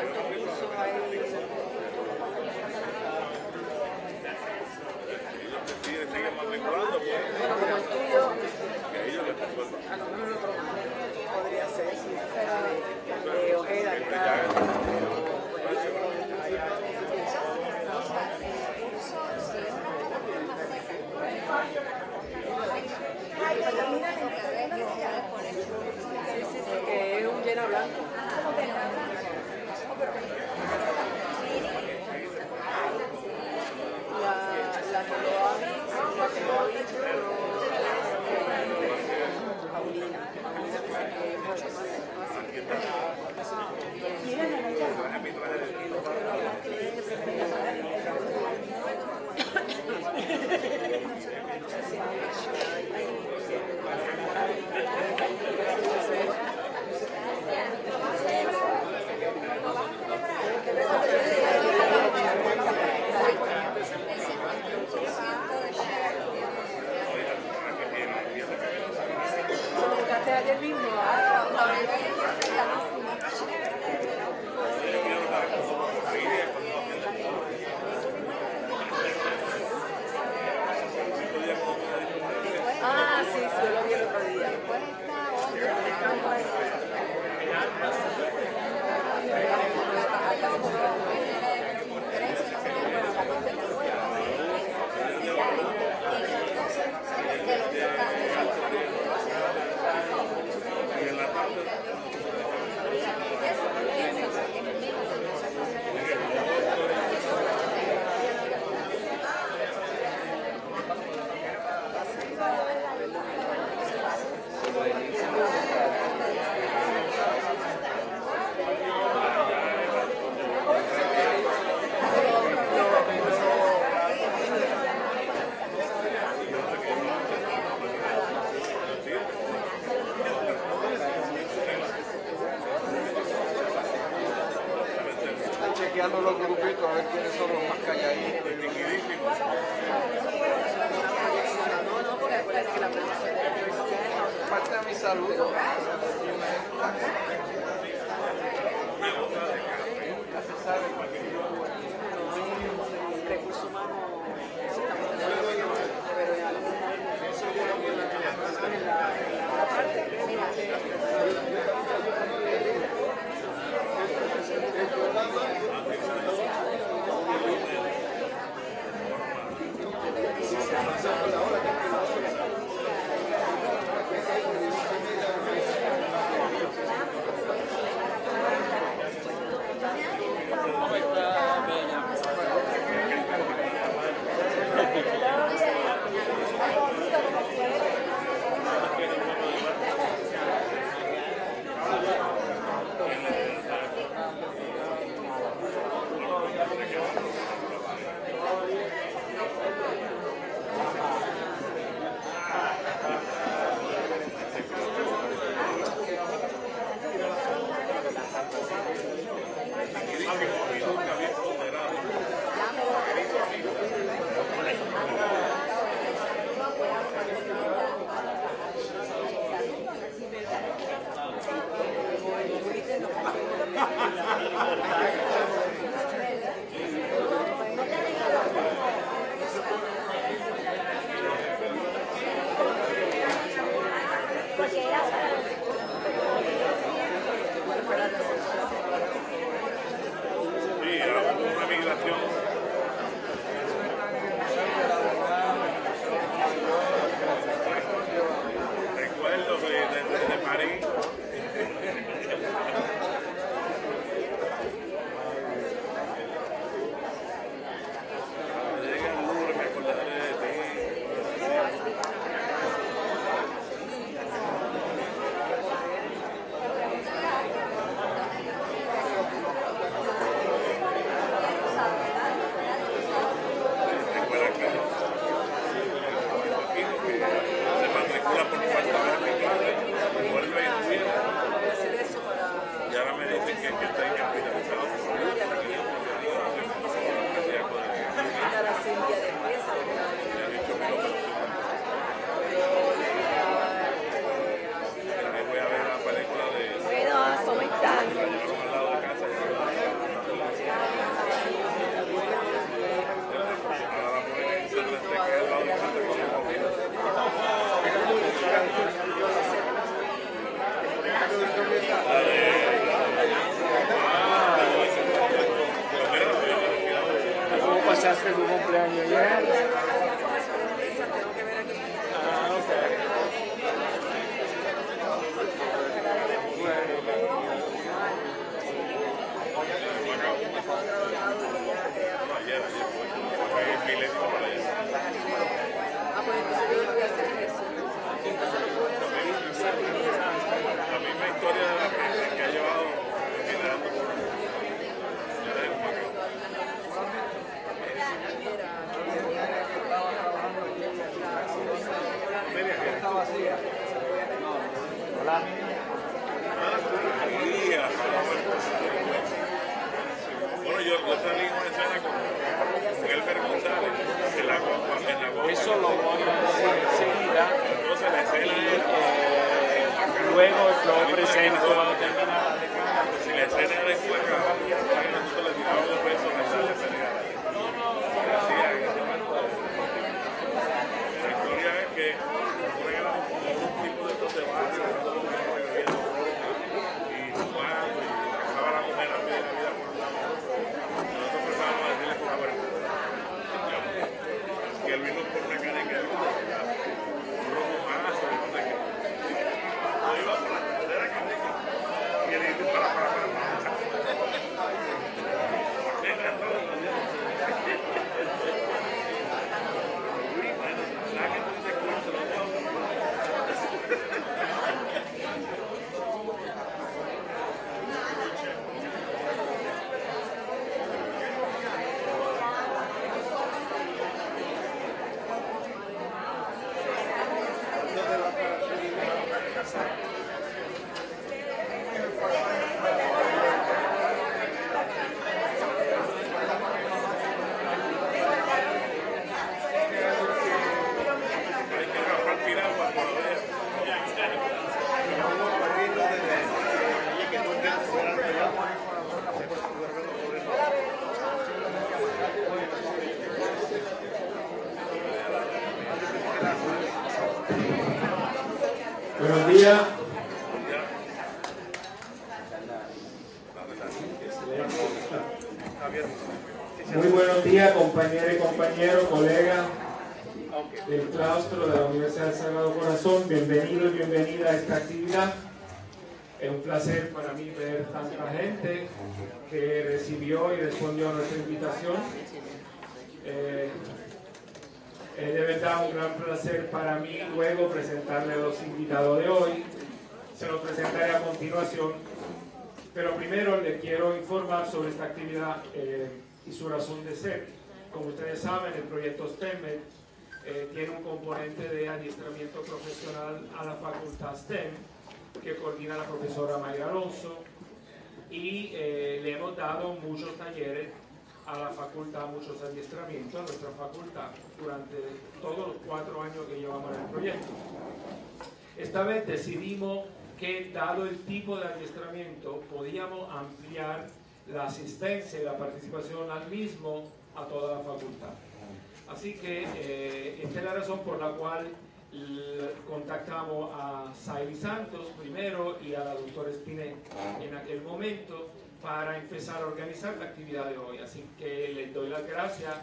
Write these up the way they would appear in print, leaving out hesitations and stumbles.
tantos cursos hay. Siguen matriculando, Bueno, como el tuyo, que ellos les resuelvan. a lo mejor otro podría ser, Ojeda, que está. Sí, que es un llena blanco. La que lo ha visto es Paulina. Paulina dice que es mucho más fácil. ¿Lo buscaste ayer mismo? Ah, sí, yo lo vi el otro día. Están chequeando los grupitos a ver quiénes son los más calladitos. No, porque acuérdate que la profesora de la universidad Falta mi saludo. Nunca se sabe. recursos humanos pero ya seguro que en la parte Sí, ahora hubo una migración. Recuerdo de París. Cuando llegue al Louvre me acordaré de ti. Recuerda que se matricula por cuarta vez en mi clase, vuelve y estudia. Bueno, yo salí en una escena con Elber González en la guagua. Eso lo voy a decir enseguida. Entonces la escena es Luego lo presento cuando termine la declaración. si la escena era en Cueca, nosotros le tiramos 2 pesos a la sala federal. La historia es que ponen a un tipo de estos de barrio y fumando y pasaba la mujer a pie de la vida por un lado. Nosotros empezábamos a decirle por la verdad. Y él vino por una caneca de luz, un rojo más, no sé qué. No iba por la tercera caneca y él dice para. Buenos días. Muy buenos días, compañeras y compañeros, colegas del claustro de la Universidad del Sagrado Corazón. Bienvenidos y bienvenida a esta actividad. Es un placer para mí ver tanta gente que recibió y respondió a nuestra invitación. Es de verdad un gran placer para mí luego presentarle a los invitados de hoy. Se los presentaré a continuación, pero primero les quiero informar sobre esta actividad y su razón de ser. Como ustedes saben, el proyecto STEMmed tiene un componente de adiestramiento profesional a la facultad STEM que coordina la profesora Mayra Alonso, y le hemos dado muchos talleres a la facultad, muchos adiestramientos a nuestra facultad durante todos los 4 años que llevamos en el proyecto. Esta vez decidimos que, dado el tipo de adiestramiento, podíamos ampliar la asistencia y la participación al mismo a toda la facultad. Así que esta es la razón por la cual contactamos a Saily Santos primero y a la doctora Espinet en aquel momento para empezar a organizar la actividad de hoy. Así que les doy las gracias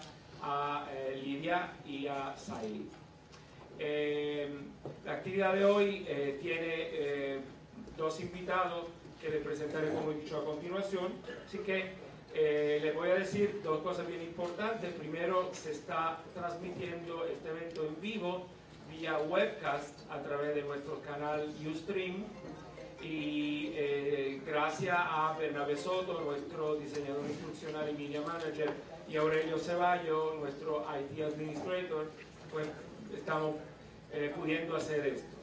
a Lidia y a Saily. La actividad de hoy tiene 2 invitados que les presentaré, como he dicho, a continuación. Así que les voy a decir 2 cosas bien importantes. Primero, se está transmitiendo este evento en vivo vía webcast a través de nuestro canal Ustream. Y gracias a Bernabé Soto, nuestro diseñador instruccional y media manager, y Aurelio Ceballos, nuestro IT administrator, pues estamos pudiendo hacer esto.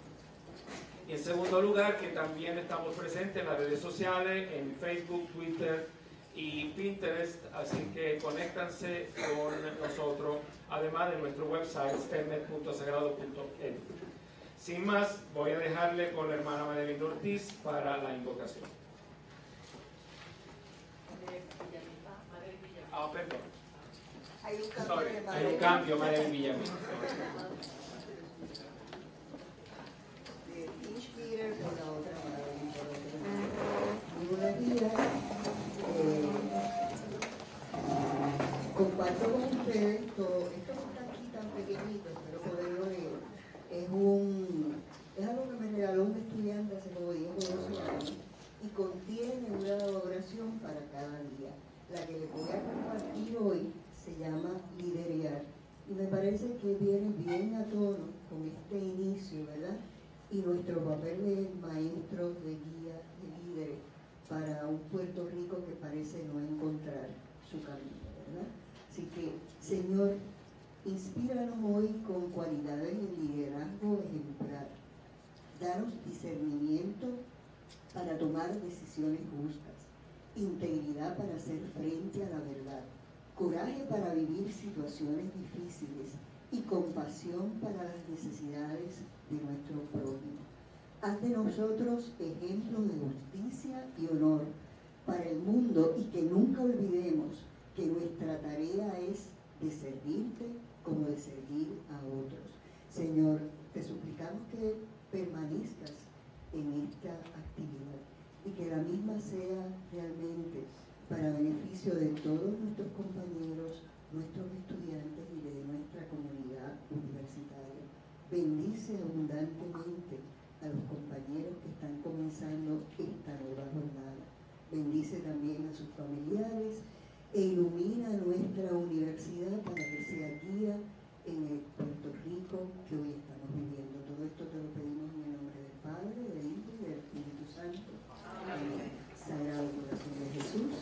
Y en segundo lugar, que también estamos presentes en las redes sociales, en Facebook, Twitter y Pinterest, así que conéctanse con nosotros, además de nuestro website stemmed.sagrado.edu. Sin más, voy a dejarle con la hermana Madeline Ortiz para la invocación. Ah, perdón. Hay un cambio de Madeline. Hay un cambio, Madeline Villamil. De Pinch Peter con la otra Madeline. Muy buenos días. Comparto con ustedes todo. Esto no está aquí tan pequeñito, espero poderlo leer. Es algo que me regaló un estudiante hace como 10 o 12 años y contiene una oración para cada día. La que les voy a compartir hoy se llama Liderear y me parece que viene bien a tono con este inicio, ¿verdad? Y nuestro papel de maestros, de guías, de líderes para un Puerto Rico que parece no encontrar su camino, ¿verdad? Así que, Señor, inspíranos hoy con cualidades de liderazgo ejemplar. Danos discernimiento para tomar decisiones justas, integridad para hacer frente a la verdad, coraje para vivir situaciones difíciles y compasión para las necesidades de nuestro prójimo. Haz de nosotros ejemplos de justicia y honor para el mundo y que nunca olvidemos que nuestra tarea es de servirte como de servir a otros. Señor, te suplicamos que permanezcas en esta actividad y que la misma sea realmente para beneficio de todos nuestros compañeros, nuestros estudiantes y de nuestra comunidad universitaria. Bendice abundantemente a los compañeros que están comenzando esta nueva jornada. Bendice también a sus familiares e ilumina nuestra universidad para que sea guía en el Puerto Rico que hoy estamos viviendo. Todo esto te lo pedimos en el nombre del Padre, del Hijo y del Espíritu Santo. Amén. Sagrado Corazón de Jesús.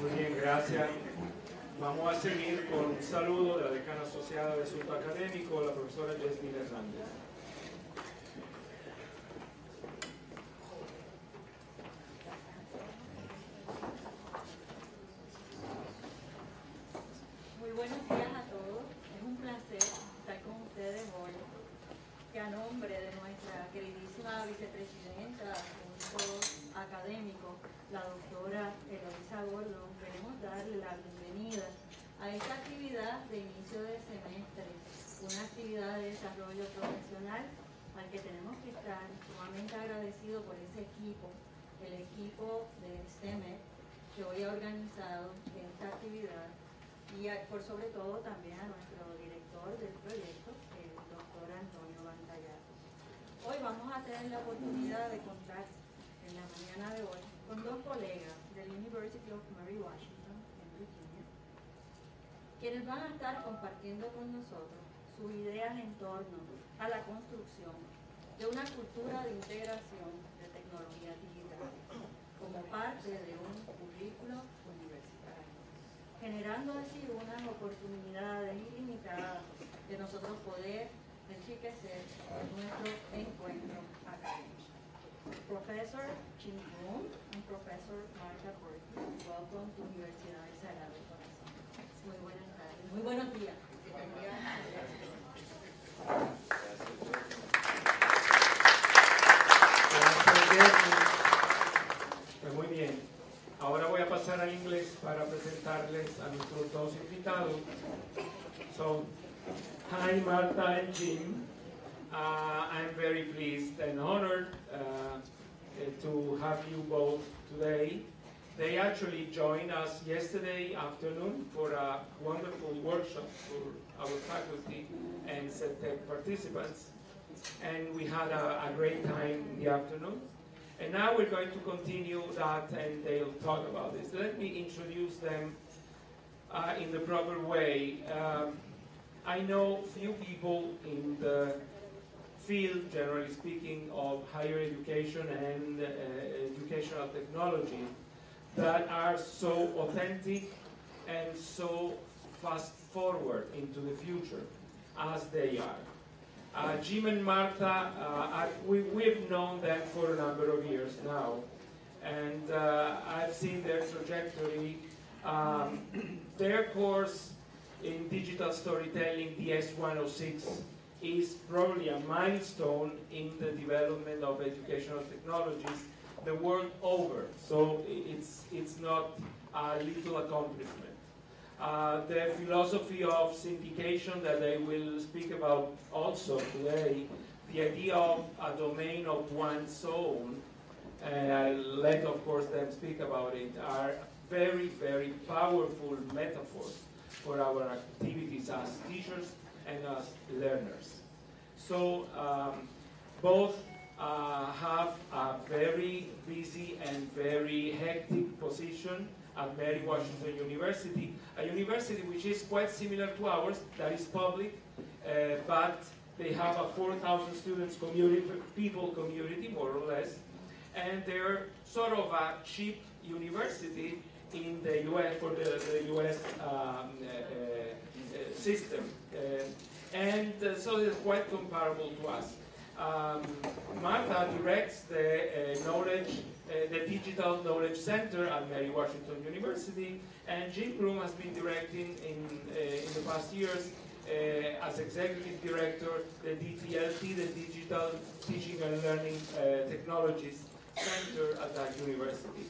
Muy bien, gracias. Vamos a seguir con un saludo de la decana asociada de Asunto Académico, la profesora Yasmín Hernández. Muy buenos días a todos. Es un placer estar con ustedes hoy, que a nombre de nuestra queridísima vicepresidenta de Asuntos Académicos, la doctora Eloisa Gordon, queremos darle la bienvenida a esta actividad de inicio de semestre, una actividad de desarrollo profesional al que tenemos que estar sumamente agradecidos por ese equipo, el equipo de STEMED, que hoy ha organizado esta actividad, y por sobre todo también a nuestro director del proyecto, el doctor Antonio Bantallato. Hoy vamos a tener la oportunidad de contar en la mañana de hoy con dos colegas del University of Mary Washington en Virginia, quienes van a estar compartiendo con nosotros sus ideas en torno a la construcción de una cultura de integración de tecnología digital como parte de un currículo universitario, generando así unas oportunidades ilimitadas de nosotros poder enriquecer nuestro encuentro académico. Professor Jim Bloom and Professor Marta Corti, welcome to Universidad del Sagrado Corazón. Muy buenas tardes, muy buenos días. Pues muy bien. Ahora voy a pasar al inglés para presentarles a nuestros dos invitados. So, hi Marta and Jim. I'm very pleased and honored to have you both today. They actually joined us yesterday afternoon for a wonderful workshop for our faculty and CETEC participants, and we had a great time in the afternoon. And now we're going to continue that, and they'll talk about this. Let me introduce them in the proper way. I know few people in the field, generally speaking, of higher education and educational technology that are so authentic and so fast forward into the future as they are. Jim and Marta, we've known them for a number of years now, and I've seen their trajectory. Their course in digital storytelling, the S106, is probably a milestone in the development of educational technologies the world over, so it's not a little accomplishment. The philosophy of syndication that I will speak about also today, the idea of a domain of one's own, and I'll let, of course, them speak about it, are very, very powerful metaphors for our activities as teachers and as learners. So both have a very busy and very hectic position at Mary Washington University, a university which is quite similar to ours, that is public, but they have a 4,000 students community, more or less, and they're sort of a cheap university in the U.S. for the U.S. System, and so it's quite comparable to us. Martha directs the the Digital Knowledge Center at Mary Washington University, and Jim Groom has been directing in the past years as executive director the DTLT, the Digital Teaching and Learning Technologies Center at that university,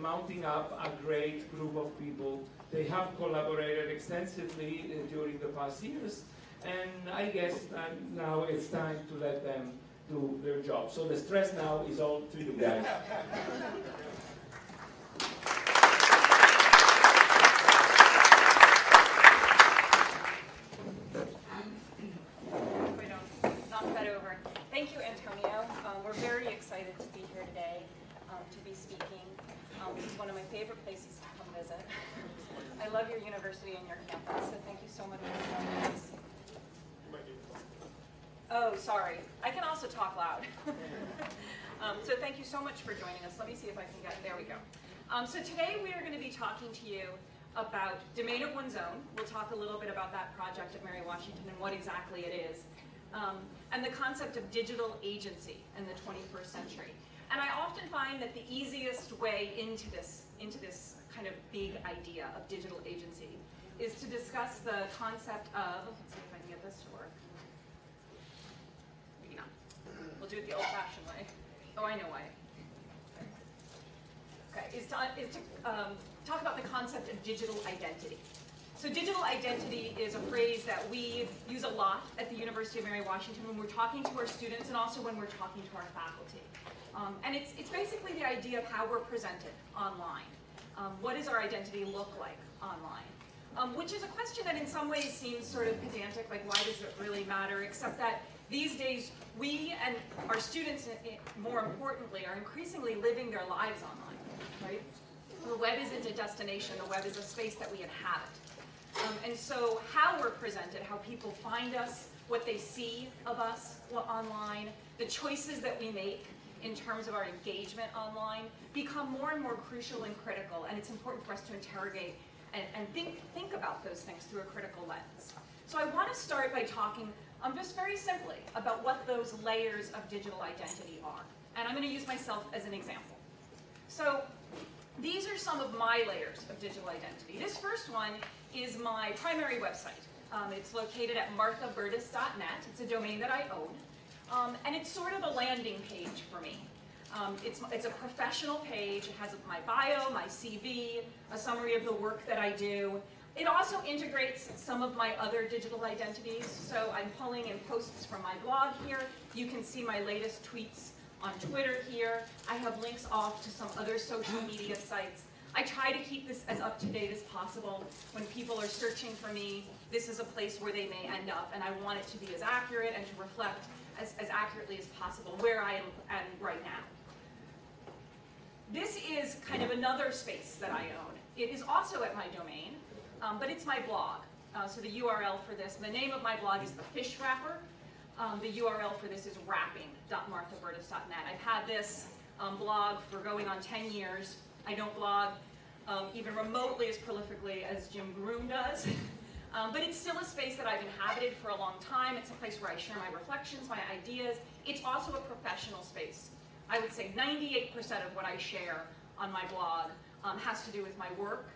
mounting up a great group of people. They have collaborated extensively during the past years, and I guess now it's time to let them do their job. So the stress now is all to you guys. Knock that over. Thank you, Antonio. We're very excited to be here today, to be speaking. This is one of my favorite places to come visit. I love your university and your campus, so thank you so much for joining us. Oh, sorry. I can also talk loud. So thank you so much for joining us. Let me see if I can get, there we go. So today we are going to be talking to you about Domain of One's Own. We'll talk a little bit about that project at Mary Washington and what exactly it is. And the concept of digital agency in the 21st century. And I often find that the easiest way into this kind of big idea of digital agency is to discuss the concept of, let's see if I can get this to work. Maybe not. We'll do it the old-fashioned way. Oh, I know why. Okay, is to talk about the concept of digital identity. So digital identity is a phrase that we use a lot at the University of Mary Washington when we're talking to our students and also when we're talking to our faculty. And it's basically the idea of how we're presented online. What does our identity look like online? Which is a question that in some ways seems sort of pedantic, like why does it really matter, except that these days we and our students, more importantly, are increasingly living their lives online, right? The web isn't a destination, the web is a space that we inhabit. And so how we're presented, how people find us, what they see of us online, the choices that we make in terms of our engagement online become more and more crucial and critical, and it's important for us to interrogate and think about those things through a critical lens. So I want to start by talking just very simply about what those layers of digital identity are. And I'm going to use myself as an example. So these are some of my layers of digital identity. This first one is my primary website. It's located at marthaburtis.net. It's a domain that I own. And it's sort of a landing page for me. It's a professional page. It has my bio, my CV, a summary of the work that I do. It also integrates some of my other digital identities. So I'm pulling in posts from my blog here. You can see my latest tweets on Twitter here. I have links off to some other social media sites. I try to keep this as up to date as possible. When people are searching for me, this is a place where they may end up, and I want it to be as accurate and to reflect as accurately as possible where I am right now. This is kind of another space that I own. It is also at my domain, but it's my blog. So the URL for this, the name of my blog is The Fish Wrapper. The URL for this is wrapping.marthaburtis.net. I've had this blog for going on 10 years. I don't blog even remotely as prolifically as Jim Groom does. But it's still a space that I've inhabited for a long time. It's a place where I share my reflections, my ideas. It's also a professional space. I would say 98% of what I share on my blog has to do with my work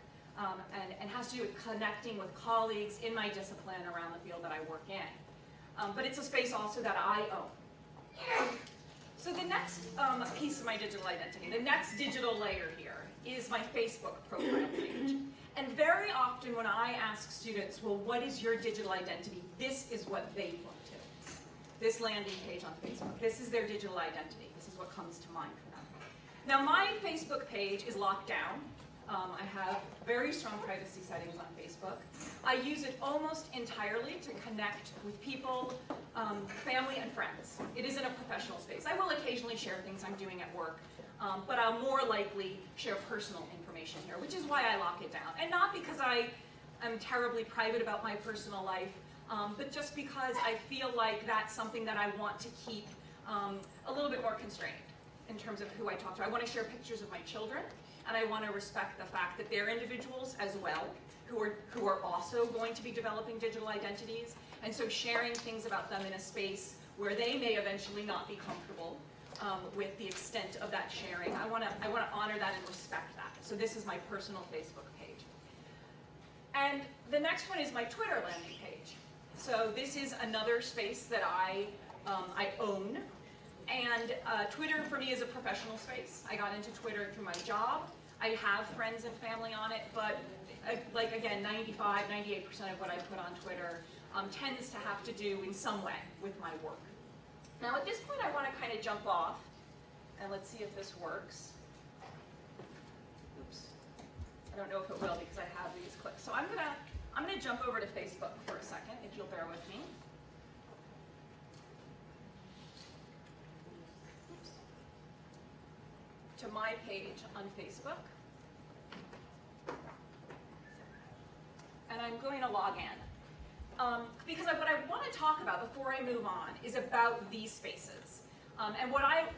and has to do with connecting with colleagues in my discipline around the field that I work in. But it's a space also that I own. So the next piece of my digital identity, the next digital layer here, is my Facebook profile page. And very often when I ask students, well, what is your digital identity? This is what they look to. This landing page on Facebook. This is their digital identity. This is what comes to mind for them. Now, my Facebook page is locked down. I have very strong privacy settings on Facebook. I use it almost entirely to connect with people, family, and friends. It isn't a professional space. I will occasionally share things I'm doing at work, but I'll more likely share personal information here, which is why I lock it down. And not because I am terribly private about my personal life, but just because I feel like that's something that I want to keep a little bit more constrained. in terms of who I talk to. I want to share pictures of my children, and I want to respect the fact that they're individuals as well, who are also going to be developing digital identities, and so sharing things about them in a space where they may eventually not be comfortable with the extent of that sharing. I want to honor that and respect that. So this is my personal Facebook page. And the next one is my Twitter landing page. So this is another space that I own. And Twitter for me is a professional space. I got into Twitter through my job. I have friends and family on it, but like again, 95, 98% of what I put on Twitter tends to have to do in some way with my work. Now at this point I want to kind of jump off, and let's see if this works. Oops. I don't know if it will because I have these clips. So I'm gonna jump over to Facebook for a second, if you'll bear with me. Oops. To my page on Facebook. And I'm going to log in. Because what I want to talk about before I move on is about these spaces. And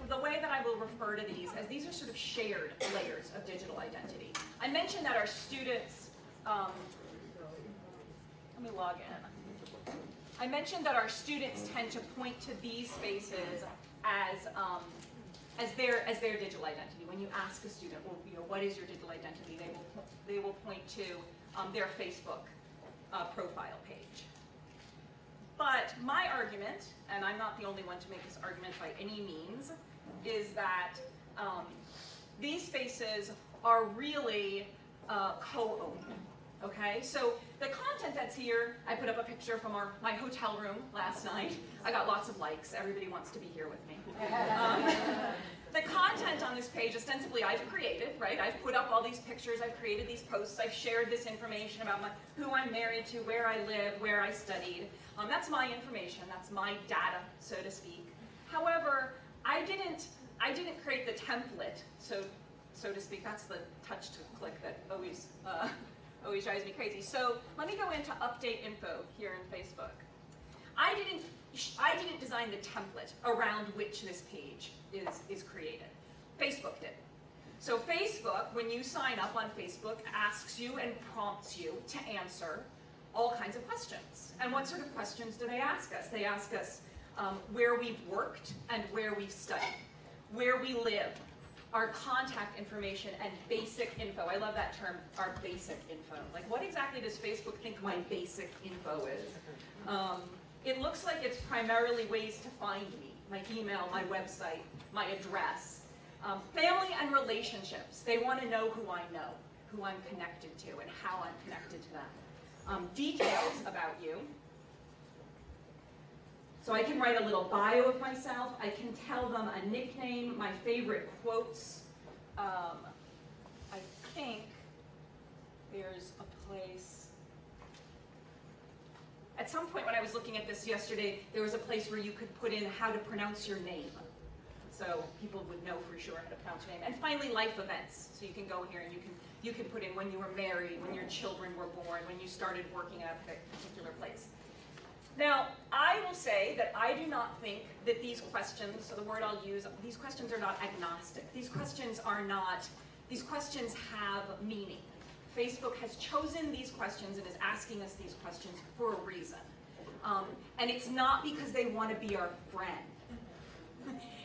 the way that I will refer to these are sort of shared layers of digital identity. I mentioned that our students, let me log in. I mentioned that our students tend to point to these spaces as their digital identity. When you ask a student, well, what is your digital identity, they will point to their Facebook profile page. But my argument, and I'm not the only one to make this argument by any means, is that these spaces are really co-owned. Okay, so the content that's here, I put up a picture from my hotel room last night. I got lots of likes. Everybody wants to be here with me. The content on this page, ostensibly, I've created, right? I've put up all these pictures, I've created these posts, I've shared this information about who I'm married to, where I live, where I studied. That's my information, that's my data, so to speak. However, I didn't create the template, so to speak. That's the touch to click that always drives me crazy. So let me go into update info here in Facebook. I didn't design the template around which this page is created. Facebook did. So Facebook, when you sign up on Facebook, asks you and prompts you to answer all kinds of questions. And what sort of questions do they ask us? They ask us where we've worked and where we've studied, where we live, our contact information, and basic info. I love that term, our basic info. Like, what exactly does Facebook think my basic info is? It looks like it's primarily ways to find me, my email, my website, my address. Family and relationships. They want to know who I know, who I'm connected to, and how I'm connected to them. Details about you. So I can write a little bio of myself. I can tell them a nickname, my favorite quotes. I think there's a place. At some point when I was looking at this yesterday, there was a place where you could put in how to pronounce your name. So people would know for sure how to pronounce your name. And finally, life events. So you can go here and you can put in when you were married, when your children were born, when you started working at a particular place. Now, I will say that I do not think that these questions, so the word I'll use, these questions are not agnostic. These questions have meaning. Facebook has chosen these questions and is asking us these questions for a reason. And it's not because they want to be our friend.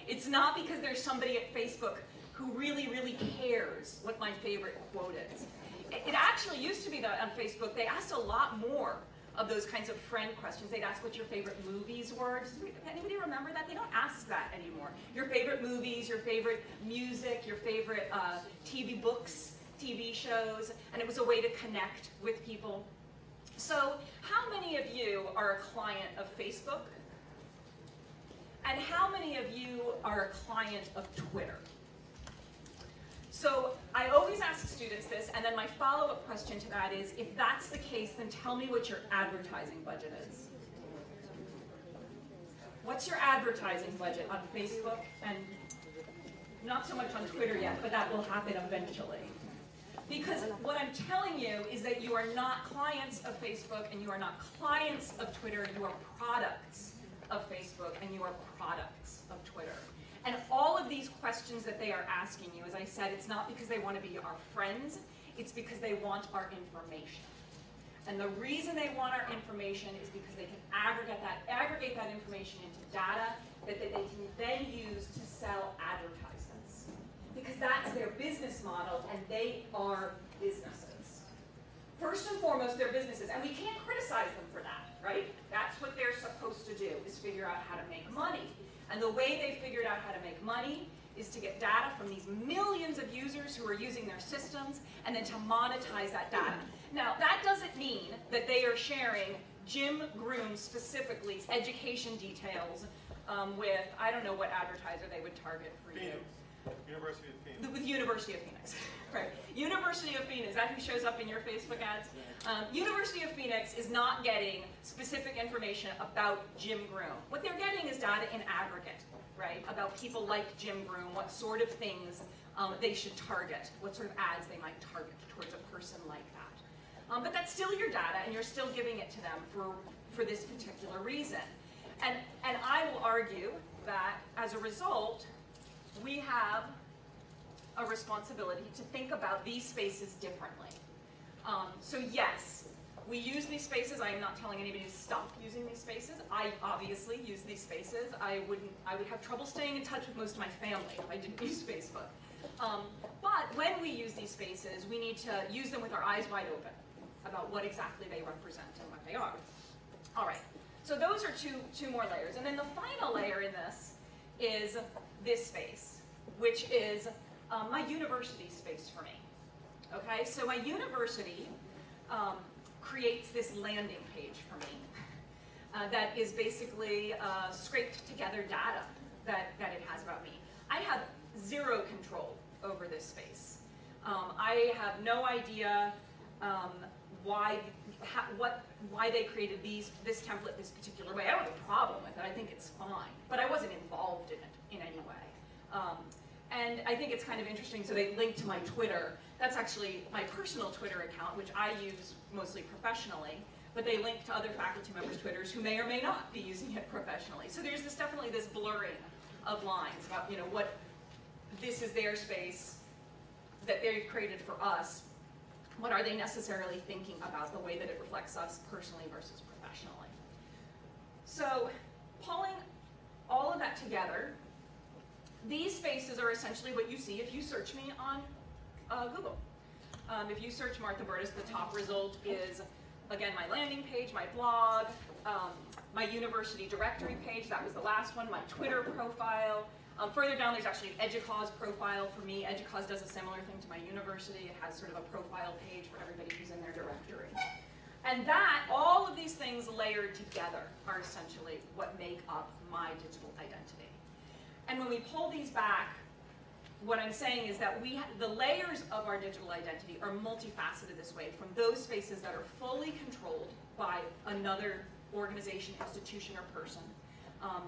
It's not because there's somebody at Facebook who really, really cares what my favorite quote is. It actually used to be that on Facebook, they asked a lot more of those kinds of friend questions. They'd ask what your favorite movies were. Does anybody remember that? They don't ask that anymore. Your favorite movies, your favorite music, your favorite TV books, TV shows, and it was a way to connect with people. So how many of you are a client of Facebook? And how many of you are a client of Twitter? So I always ask students this, and then my follow-up question to that is, if that's the case, then tell me what your advertising budget is. What's your advertising budget on Facebook? And not so much on Twitter yet, but that will happen eventually. Because what I'm telling you is that you are not clients of Facebook and you are not clients of Twitter, you are products of Facebook and you are products of Twitter. And all of these questions that they are asking you, as I said, it's not because they want to be our friends, it's because they want our information. And the reason they want our information is because they can aggregate that information into data that they can then use to sell advertisements. Because that's their business model, and they are businesses. First and foremost, they're businesses, and we can't criticize them for that, right? That's what they're supposed to do, is figure out how to make money. And the way they figured out how to make money is to get data from these millions of users who are using their systems, and then to monetize that data. Now, that doesn't mean that they are sharing Jim Groom specifically education details with, I don't know what advertiser they would target for you. University of Phoenix. With University of Phoenix, right. University of Phoenix, is that who shows up in your Facebook ads? University of Phoenix is not getting specific information about Jim Groom. What they're getting is data in aggregate, right, about people like Jim Groom, what sort of things they should target, what sort of ads they might target towards a person like that. But that's still your data, and you're still giving it to them for this particular reason. And I will argue that, as a result, we have a responsibility to think about these spaces differently. So yes, we use these spaces. I am not telling anybody to stop using these spaces. I obviously use these spaces. I would have trouble staying in touch with most of my family if I didn't use Facebook. But when we use these spaces, we need to use them with our eyes wide open about what exactly they represent and what they are. All right, so those are two more layers. And then the final layer in this is this space, which is my university space for me. Okay, so my university creates this landing page for me that is basically scraped together data that it has about me. I have zero control over this space. I have no idea why they created this template this particular way. I don't have a problem with it. I think it's fine. But I wasn't involved in it in any way. And I think it's kind of interesting. So they link to my Twitter. That's actually my personal Twitter account, which I use mostly professionally. But they link to other faculty members' Twitters who may or may not be using it professionally. So there's definitely this blurring of lines about, what this is their space that they've created for us. What are they necessarily thinking about the way that it reflects us personally versus professionally? So pulling all of that together, these spaces are essentially what you see if you search me on Google. If you search Martha Burtis, the top result is, again, my landing page, my blog, my university directory page, that was the last one, my Twitter profile. Further down, there's actually an EDUCAUSE profile for me. EDUCAUSE does a similar thing to my university. It has sort of a profile page for everybody who's in their directory. And all of these things layered together are essentially what make up my digital identity. And when we pull these back, what I'm saying is that the layers of our digital identity are multifaceted this way, from those spaces that are fully controlled by another organization, institution, or person.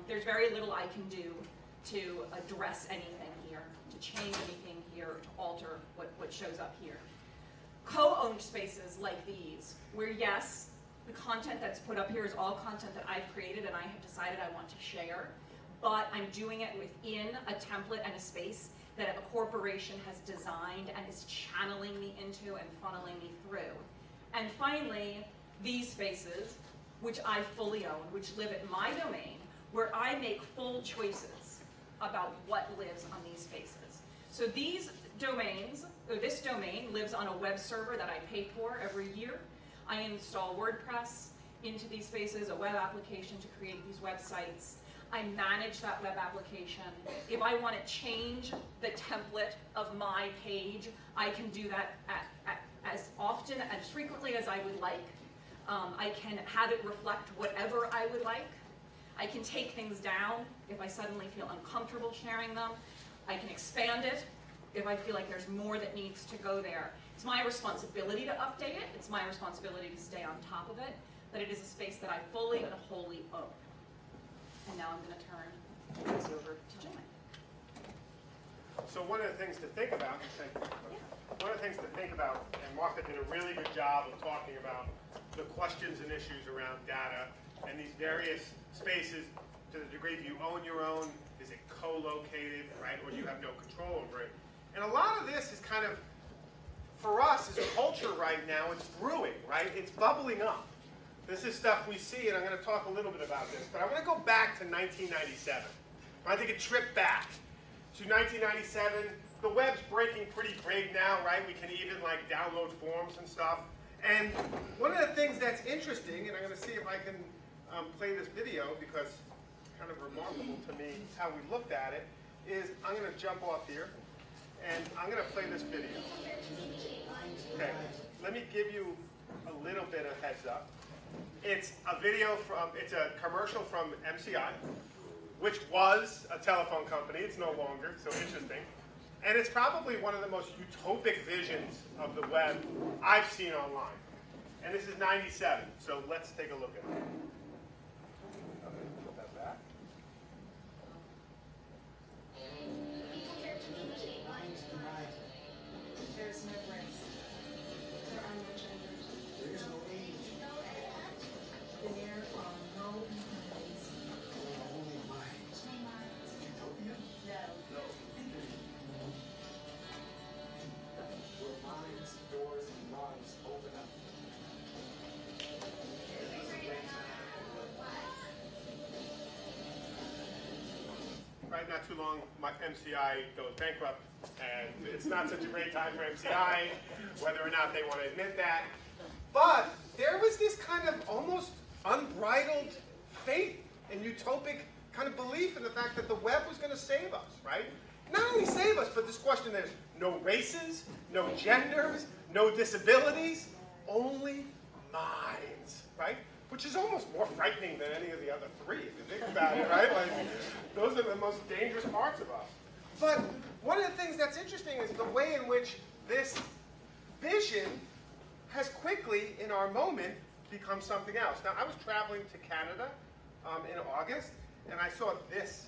There's very little I can do to address anything here, to change anything here, or to alter what shows up here. Co-owned spaces like these, where yes, the content that's put up here is all content that I've created and I have decided I want to share, but I'm doing it within a template and a space that a corporation has designed and is channeling me into and funneling me through. And finally, these spaces, which I fully own, which live at my domain, where I make full choices about what lives on these spaces. So these domains, or this domain lives on a web server that I pay for every year. I install WordPress into these spaces, a web application to create these websites. I manage that web application. If I want to change the template of my page, I can do that as often, as frequently as I would like. I can have it reflect whatever I would like. I can take things down if I suddenly feel uncomfortable sharing them. I can expand it if I feel like there's more that needs to go there. It's my responsibility to update it. It's my responsibility to stay on top of it. But it is a space that I fully and wholly own. And now I'm going to turn this over to Jim. So one of the things to think about, and Martha did a really good job of talking about the questions and issues around data and these various spaces to the degree do you own your own? Is it co-located, right? Or do you have no control over it? And a lot of this is kind of, for us as a culture right now, it's brewing, right? It's bubbling up. This is stuff we see, and I'm going to talk a little bit about this. But I want to go back to 1997. I want to take a trip back to 1997. The web's breaking pretty big now, right? We can even like download forms and stuff. And one of the things that's interesting, and I'm going to see if I can play this video because it's kind of remarkable to me how we looked at it, is I'm going to jump off here, and I'm going to play this video. Okay, let me give you a little bit of heads up. It's a video from, it's a commercial from MCI, which was a telephone company. It's no longer, so interesting. And it's probably one of the most utopic visions of the web I've seen online. And this is 97, so let's take a look at it. Okay, put that back. There's no race. There are no genders. There is no age. There are no humans. There are only minds. Utopia? No. Where minds, doors, and lives open up. Right, not too long, my MCI goes bankrupt, and it's not such a great time for MCI, whether or not they want to admit that. But there was this kind of almost unbridled faith and utopic kind of belief in the fact that the web was going to save us, right? Not only save us, but this question is no races, no genders, no disabilities, only minds, right? Which is almost more frightening than any of the other three, if you think about it, right? Like, those are the most dangerous parts of us. But one of the things that's interesting is the way in which this vision has quickly, in our moment, become something else. Now, I was traveling to Canada in August, and I saw this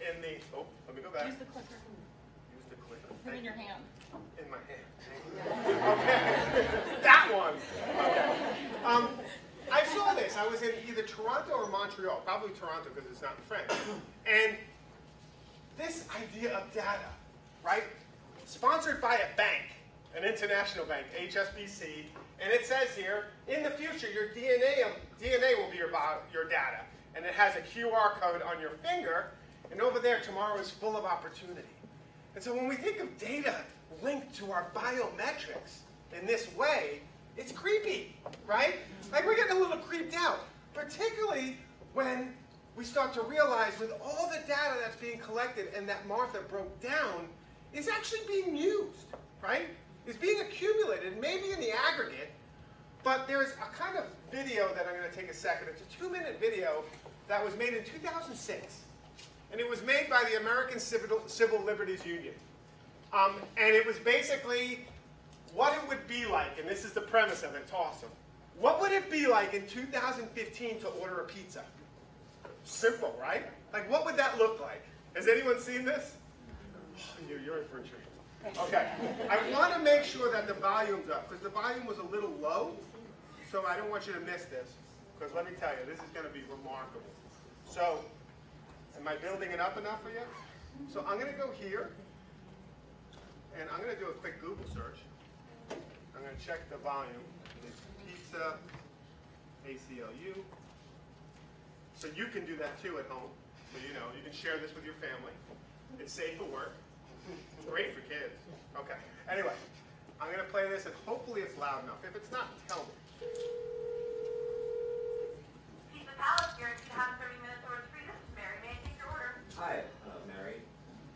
in the, oh, let me go back. Use the clicker. Use the clicker. Put it in your hand. In my hand. Okay. That one. Okay. I saw this. I was in either Toronto or Montreal, probably Toronto because it's not in French. And this idea of data, right? Sponsored by a bank, an international bank, HSBC, and it says here, in the future, your DNA will be your data. And it has a QR code on your finger, and over there, tomorrow is full of opportunity. And so when we think of data linked to our biometrics in this way, it's creepy, right? Like we're getting a little creeped out, particularly when we start to realize with all the data that's being collected and that Martha broke down is actually being used, right? Is being accumulated, maybe in the aggregate, but there's a kind of video that I'm going to take a second. It's a 2-minute video that was made in 2006, and it was made by the American Civil Liberties Union. And it was basically what it would be like, and this is the premise of it, it's awesome. What would it be like in 2015 to order a pizza? Simple, right? Like, what would that look like? Has anyone seen this? Oh, you're in for a treat. Okay, I want to make sure that the volume's up, because the volume was a little low, so I don't want you to miss this, because let me tell you, this is going to be remarkable. So, am I building it up enough for you? So I'm going to go here, and I'm going to do a quick Google search. I'm going to check the volume. It's pizza, ACLU. So you can do that too at home. So you know, you can share this with your family. It's safe for work. It's great for kids. Okay. Anyway, I'm going to play this, and hopefully it's loud enough. If it's not, tell me. Pizza Palace, here. If you have 30 minutes or it's free, this is Mary. May I take your order? Hi, Mary.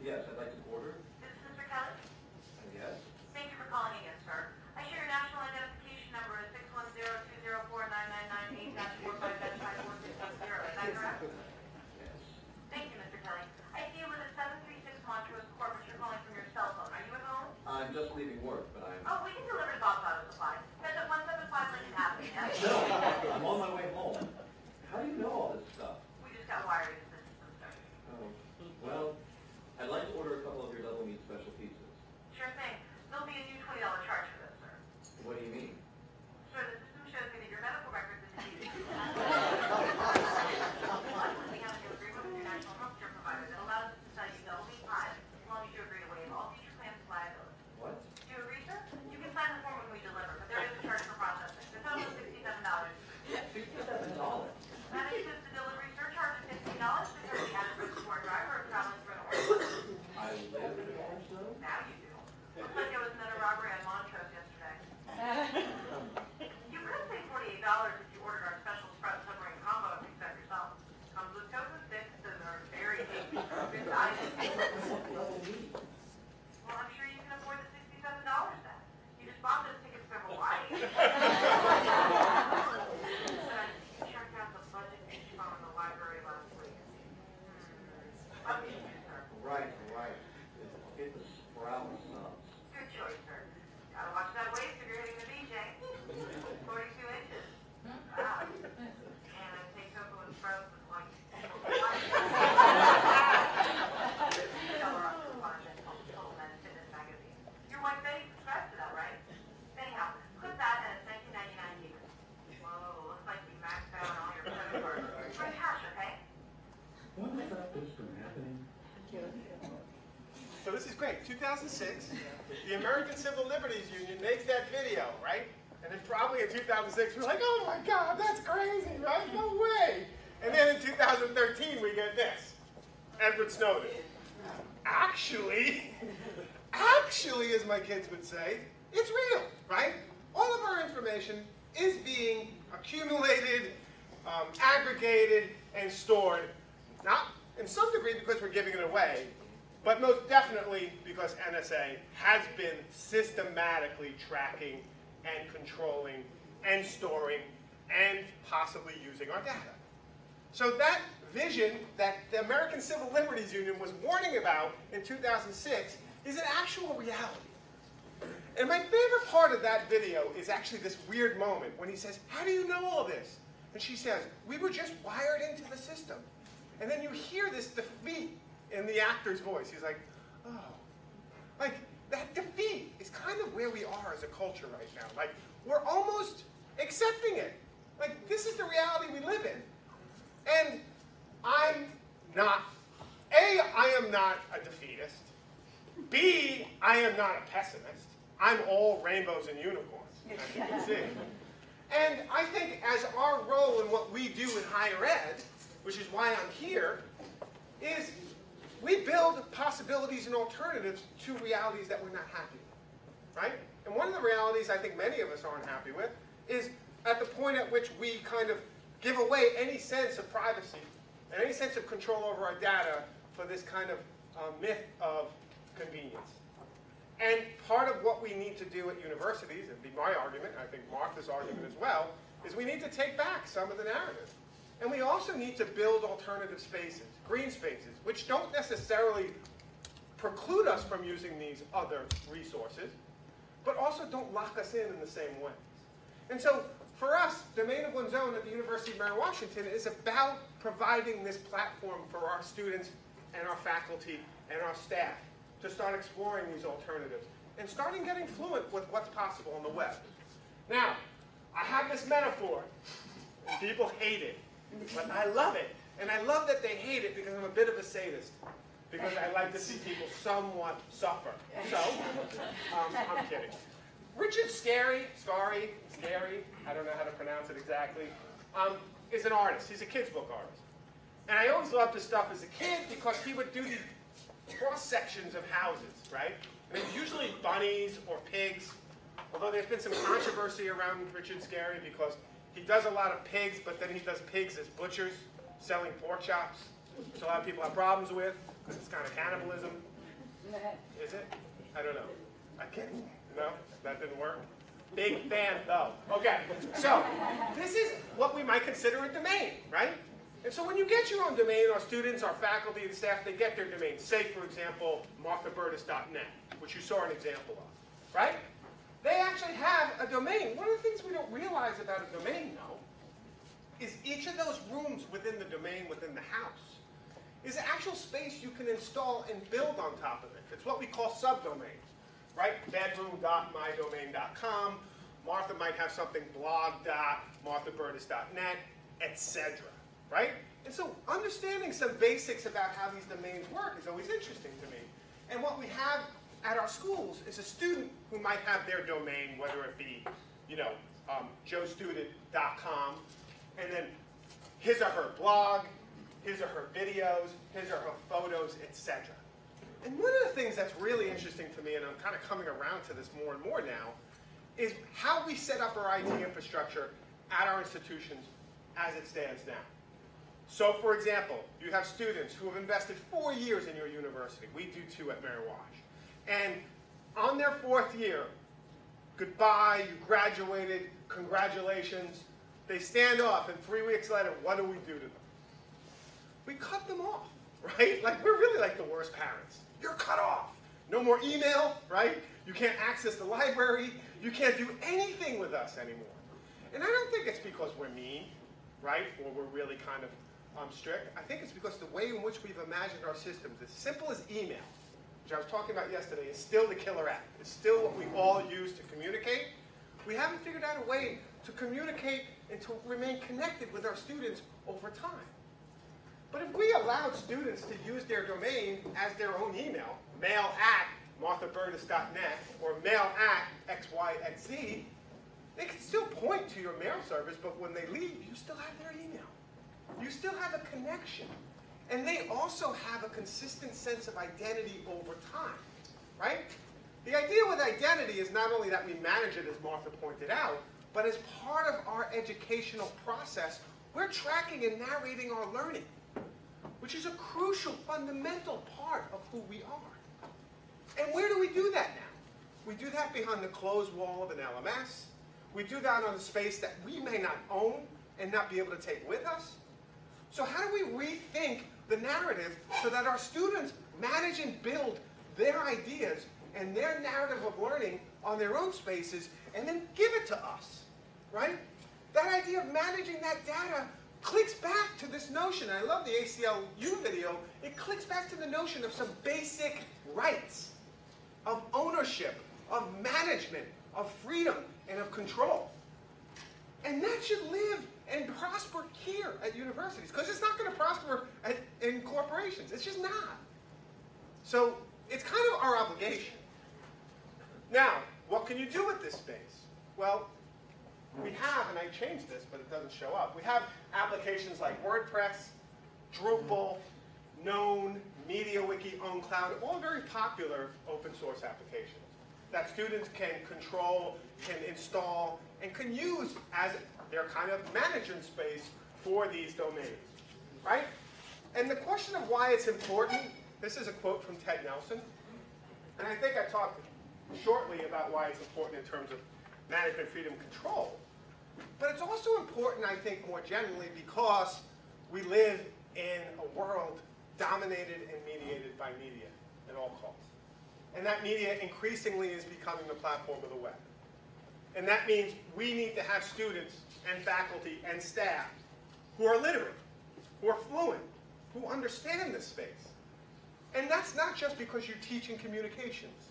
Yes, I'd like to order. This is Mr. Kelly. Yes. Thank you for calling again, sir. I share your national identification number is 610-204-9998-45-5460. Is that correct? Yes. Thank you, Mr. Kelly. I see you with a 736 Montrose Court, but you're calling from your cell phone. Are you at home? I'm just leaving work, but I'm... Oh, we can deliver to Bob's Auto Supply. That's at 175 Lincoln Avenue, yes? No, I'm on my way home. How do you know all this stuff? We just got wired into the system, sir. Oh. great. 2006, the American Civil Liberties Union makes that video, right? And then probably in 2006, we're like, oh my God, that's crazy, right? No way. And then in 2013, we get this. Edward Snowden. Actually, as my kids would say, it's real, right? All of our information is being accumulated, aggregated, and stored, not in some degree because we're giving it away, but most definitely because NSA has been systematically tracking and controlling and storing and possibly using our data. So that vision that the American Civil Liberties Union was warning about in 2006 is an actual reality. And my favorite part of that video is actually this weird moment when he says, how do you know all this? And she says, we were just wired into the system. And then you hear this defeat in the actor's voice. He's like, oh. Like, that defeat is kind of where we are as a culture right now. Like, we're almost accepting it. Like, this is the reality we live in. And I'm not, A, I am not a defeatist. B, I am not a pessimist. I'm all rainbows and unicorns, as you can see. And I think as our role in what we do in higher ed, which is why I'm here, is we build possibilities and alternatives to realities that we're not happy with, right? And one of the realities I think many of us aren't happy with is at the point at which we kind of give away any sense of privacy and any sense of control over our data for this kind of myth of convenience. And part of what we need to do at universities, and be my argument, and I think Martha's argument as well, is we need to take back some of the narrative. And we also need to build alternative spaces, green spaces, which don't necessarily preclude us from using these other resources, but also don't lock us in the same way. And so for us, Domain of One's Own at the University of Mary Washington is about providing this platform for our students and our faculty and our staff to start exploring these alternatives and starting getting fluent with what's possible on the web. Now, I have this metaphor, and people hate it, but I love it. And I love that they hate it because I'm a bit of a sadist, because I like to see people somewhat suffer. So, I'm kidding. Richard Scarry, I don't know how to pronounce it exactly, is an artist. He's a kid's book artist. And I always loved his stuff as a kid because he would do these cross-sections of houses, right? And it's usually bunnies or pigs, although there's been some controversy around Richard Scarry because he does a lot of pigs, but then he does pigs as butchers, selling pork chops, which a lot of people have problems with because it's kind of cannibalism. Is it? I don't know. I can't. No? That didn't work? Big fan, though. Okay, so this is what we might consider a domain, right? And so when you get your own domain, our students, our faculty, and staff, they get their domain. Say, for example, marthaburtis.net, which you saw an example of, right? They actually have a domain. One of the things we don't realize about a domain, though, is each of those rooms within the domain, within the house, is actual space you can install and build on top of it. It's what we call subdomains, right? Bedroom.mydomain.com. Martha might have something blog.marthaburtis.net, etc. Right? And so understanding some basics about how these domains work is always interesting to me. And what we have at our schools is a student who might have their domain, whether it be, joestudent.com, and then his or her blog, his or her videos, his or her photos, etc. And one of the things that's really interesting to me, and I'm kind of coming around to this more and more now, is how we set up our IT infrastructure at our institutions as it stands now. So, for example, you have students who have invested 4 years in your university. We do too at Mary Wash. And on their 4th year, goodbye, you graduated, congratulations. They stand off, and 3 weeks later, what do we do to them? We cut them off, right? Like, we're really like the worst parents. You're cut off. No more email, right? You can't access the library. You can't do anything with us anymore. And I don't think it's because we're mean, right? Or we're really kind of strict. I think it's because the way in which we've imagined our systems, as simple as email, which I was talking about yesterday, is still the killer app. It's still what we all use to communicate. We haven't figured out a way to communicate and to remain connected with our students over time. But if we allowed students to use their domain as their own email, mail@marthaburtis.net or mail@xyz, they can still point to your mail service, but when they leave, you still have their email. You still have a connection. And they also have a consistent sense of identity over time, right? The idea with identity is not only that we manage it, as Martha pointed out, but as part of our educational process, we're tracking and narrating our learning, which is a crucial, fundamental part of who we are. And where do we do that now? We do that behind the closed wall of an LMS. We do that on a space that we may not own and not be able to take with us. So how do we rethink the narrative so that our students manage and build their ideas and their narrative of learning on their own spaces and then give it to us, right? That idea of managing that data clicks back to this notion. I love the ACLU video. It clicks back to the notion of some basic rights, of ownership, of management, of freedom, and of control. And that should live and prosper here at universities, because it's not going to prosper in corporations. It's just not. So it's kind of our obligation. Now, what can you do with this space? Well, we have, and I changed this, but it doesn't show up. We have applications like WordPress, Drupal, Known, MediaWiki, OwnCloud, all very popular open source applications that students can control, can install, and can use as their kind of management space for these domains, right? And the question of why it's important, this is a quote from Ted Nelson, and I think I talked shortly about why it's important in terms of management, freedom, control. But it's also important, I think, more generally, because we live in a world dominated and mediated by media at all costs. And that media increasingly is becoming the platform of the web. And that means we need to have students and faculty and staff who are literate, who are fluent, who understand this space. And that's not just because you're teaching communications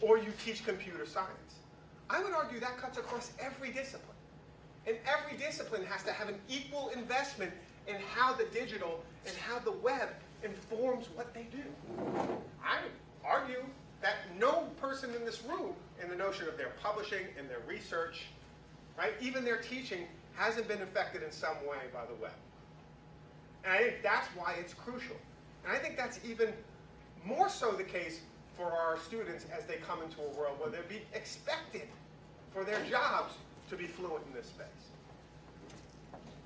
or you teach computer science. I would argue that cuts across every discipline. And every discipline has to have an equal investment in how the digital and how the web informs what they do. I would argue that no person in this room, in the notion of their publishing and their research, right, even their teaching, hasn't been affected in some way by the web. And I think that's why it's crucial. And I think that's even more so the case for our students as they come into a world where they'll be expected for their jobs to be fluent in this space.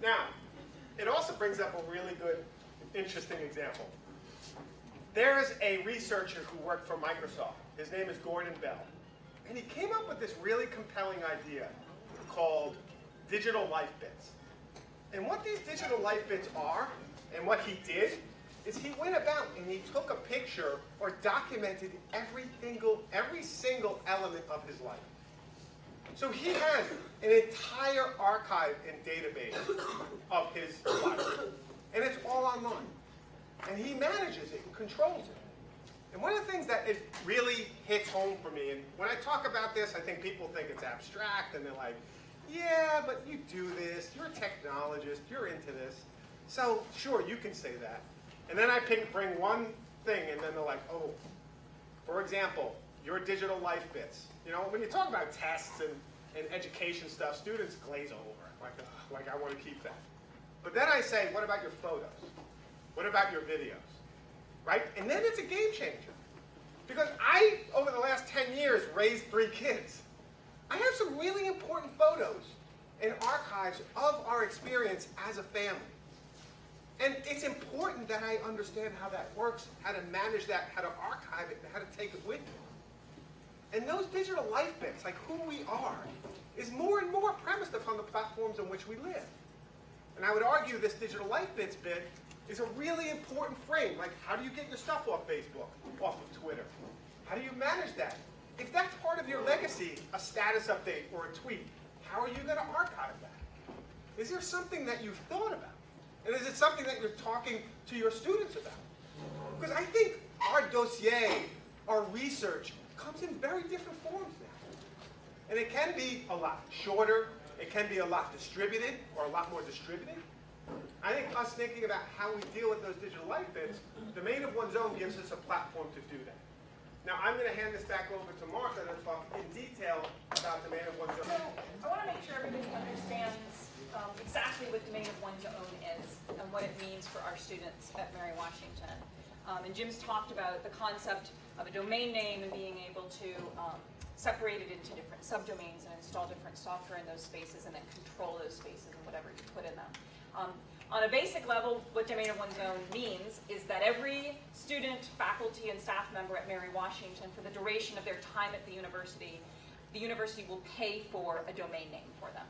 Now, it also brings up a really good, interesting example. There is a researcher who worked for Microsoft. His name is Gordon Bell. And he came up with this really compelling idea called digital life bits. And what these digital life bits are, and what he did, is he went about and he took a picture or documented every single element of his life. So he has an entire archive and database of his life. And it's all online. And he manages it and controls it. And one of the things that it really hits home for me, and when I talk about this, I think people think it's abstract, and they're like, yeah, but you do this, you're a technologist, you're into this. So sure, you can say that. And then I bring one thing, and then they're like, oh, for example, your digital life bits. You know, when you talk about tests and education stuff, students glaze over, like I want to keep that. But then I say, what about your photos? What about your videos? Right? And then it's a game changer. Because I, over the last 10 years, raised 3 kids. I have some really important photos and archives of our experience as a family. And it's important that I understand how that works, how to manage that, how to archive it, and how to take it with me. And those digital life bits, like who we are, is more and more premised upon the platforms on which we live. And I would argue this digital life bits bit is a really important frame. Like, how do you get your stuff off Facebook, off of Twitter? How do you manage that? If that's part of your legacy, a status update or a tweet, how are you going to archive that? Is there something that you've thought about? And is it something that you're talking to your students about? Because I think our dossier, our research, comes in very different forms now. And it can be a lot shorter, it can be a lot distributed, or a lot more distributed. I think us thinking about how we deal with those digital life bits, domain of one's own gives us a platform to do that. Now I'm going to hand this back over to Martha to talk in detail about domain of one's own. So I want to make sure everybody understands exactly what domain of one's own is and what it means for our students at Mary Washington. And Jim's talked about the concept of a domain name and being able to separate it into different subdomains and install different software in those spaces and then control those spaces and whatever you put in them. On a basic level, what domain of one's own means is that every student, faculty, and staff member at Mary Washington, for the duration of their time at the university will pay for a domain name for them.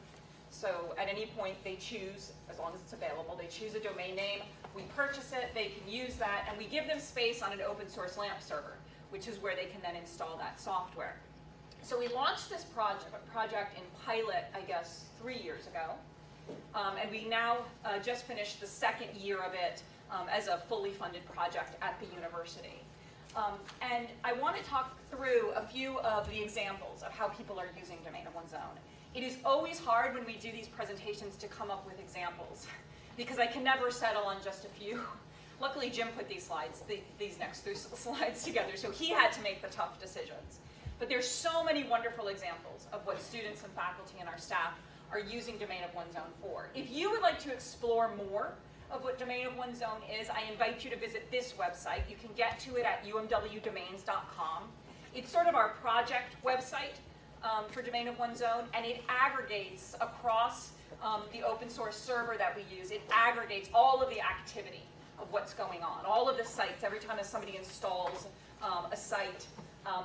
So at any point they choose, as long as it's available, they choose a domain name, we purchase it, they can use that, and we give them space on an open source LAMP server, which is where they can then install that software. So we launched this project in pilot, I guess, 3 years ago. And we now just finished the second year of it as a fully funded project at the university. And I want to talk through a few of the examples of how people are using domain of one's own. It is always hard when we do these presentations to come up with examples because I can never settle on just a few. Luckily, Jim put these next 3 slides together, so he had to make the tough decisions. But there's so many wonderful examples of what students and faculty and our staff are using domain of one's own for. If you would like to explore more of what domain of one's own is, I invite you to visit this website. You can get to it at umwdomains.com. It's sort of our project website for domain of one's own, and it aggregates across the open source server that we use. It aggregates all of the activity of what's going on, all of the sites. Every time somebody installs a site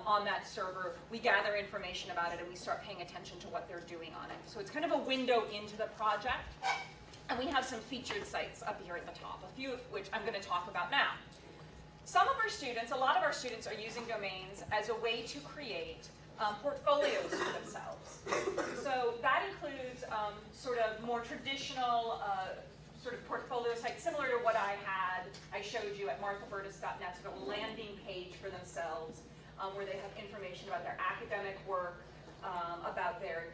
on that server, we gather information about it and we start paying attention to what they're doing on it. So it's kind of a window into the project. And we have some featured sites up here at the top, a few of which I'm going to talk about now. Some of our students, a lot of our students are using domains as a way to create portfolios for themselves. So that includes sort of more traditional sort of portfolio sites, similar to what I showed you at marthaburtis.net, sort of a landing page for themselves, where they have information about their academic work, about their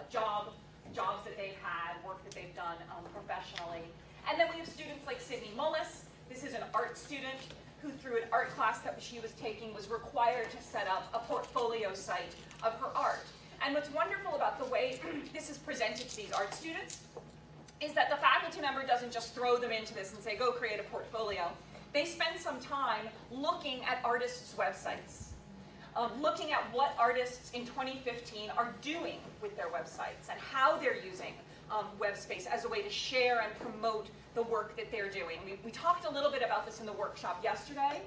jobs that they've had, work that they've done professionally. And then we have students like Sydney Mullis. This is an art student who, through an art class that she was taking, was required to set up a portfolio site of her art. And what's wonderful about the way this is presented to these art students is that the faculty member doesn't just throw them into this and say, go create a portfolio. They spend some time looking at artists' websites. Looking at what artists in 2015 are doing with their websites and how they're using web space as a way to share and promote the work that they're doing. We talked a little bit about this in the workshop yesterday.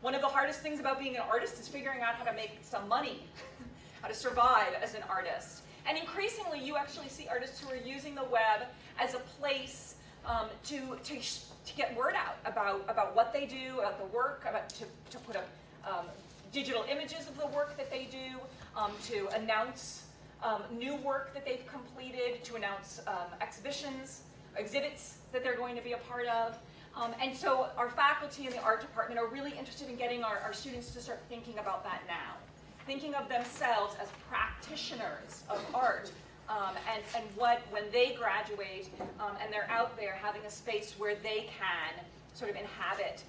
One of the hardest things about being an artist is figuring out how to make some money, how to survive as an artist. And increasingly, you actually see artists who are using the web as a place to get word out about what they do, about the work, to put up digital images of the work that they do, to announce new work that they've completed, to announce exhibits that they're going to be a part of. And so our faculty in the art department are really interested in getting our students to start thinking about that now. Thinking of themselves as practitioners of art, and when they graduate and they're out there having a space where they can sort of inhabit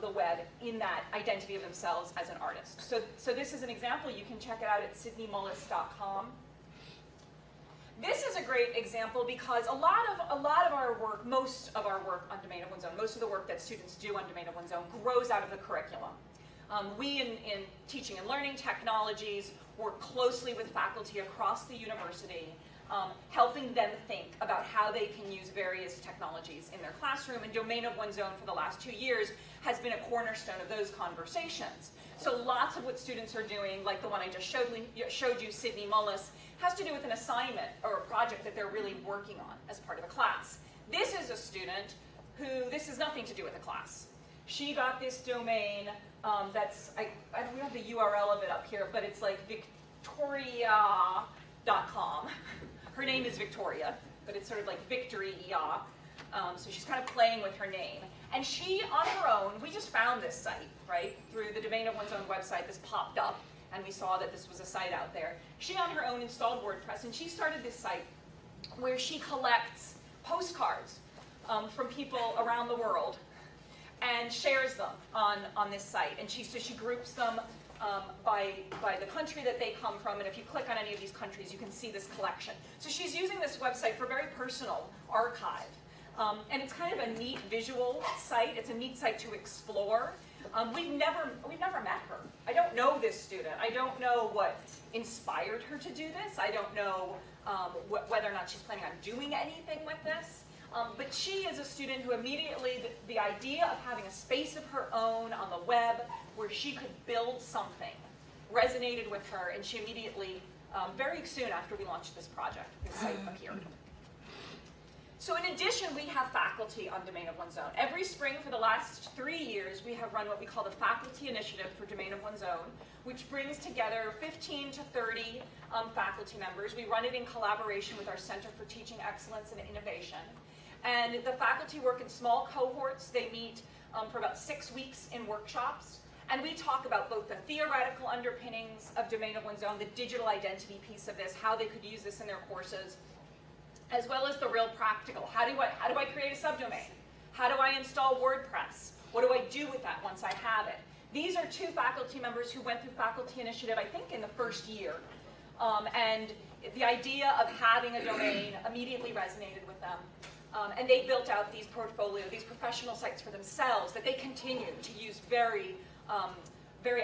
the web in that identity of themselves as an artist. So this is an example. You can check it out at sydneymullis.com. This is a great example because a lot of our work, most of our work on domain of one's own, most of the work that students do on domain of one's own grows out of the curriculum. We in teaching and learning technologies work closely with faculty across the university, helping them think about how they can use various technologies in their classroom. And domain of one's own for the last 2 years has been a cornerstone of those conversations. So lots of what students are doing, like the one I just showed you, Sydney Mullis, has to do with an assignment or a project that they're really working on as part of a class. This is a student who, this has nothing to do with a class. She got this domain that's, I don't have the URL of it up here, but it's like victoria.com. Her name is Victoria, but it's sort of like victory, so she's kind of playing with her name. And she, on her own, we just found this site, right? Through the domain of one's own website, this popped up, and we saw that this was a site out there. She, on her own, installed WordPress, and she started this site where she collects postcards from people around the world and shares them on this site. And so she groups them by the country that they come from, and if you click on any of these countries, you can see this collection. So she's using this website for a very personal archive. And it's kind of a neat visual site. It's a neat site to explore. We've never met her. I don't know this student. I don't know what inspired her to do this. I don't know whether or not she's planning on doing anything with this. But she is a student who immediately, the idea of having a space of her own on the web where she could build something resonated with her, and she immediately, very soon after we launched this project, this site appeared. So in addition, we have faculty on Domain of One's Own. Every spring for the last 3 years, we have run what we call the Faculty Initiative for Domain of One's Own, which brings together 15 to 30 faculty members. We run it in collaboration with our Center for Teaching Excellence and Innovation. And the faculty work in small cohorts. They meet for about 6 weeks in workshops. And we talk about both the theoretical underpinnings of Domain of One's Own, the digital identity piece of this, how they could use this in their courses, as well as the real practical. How do I create a subdomain? How do I install WordPress? What do I do with that once I have it? These are 2 faculty members who went through Faculty Initiative, I think, in the first year. And the idea of having a domain immediately resonated with them. And they built out these these professional sites for themselves that they continue to use very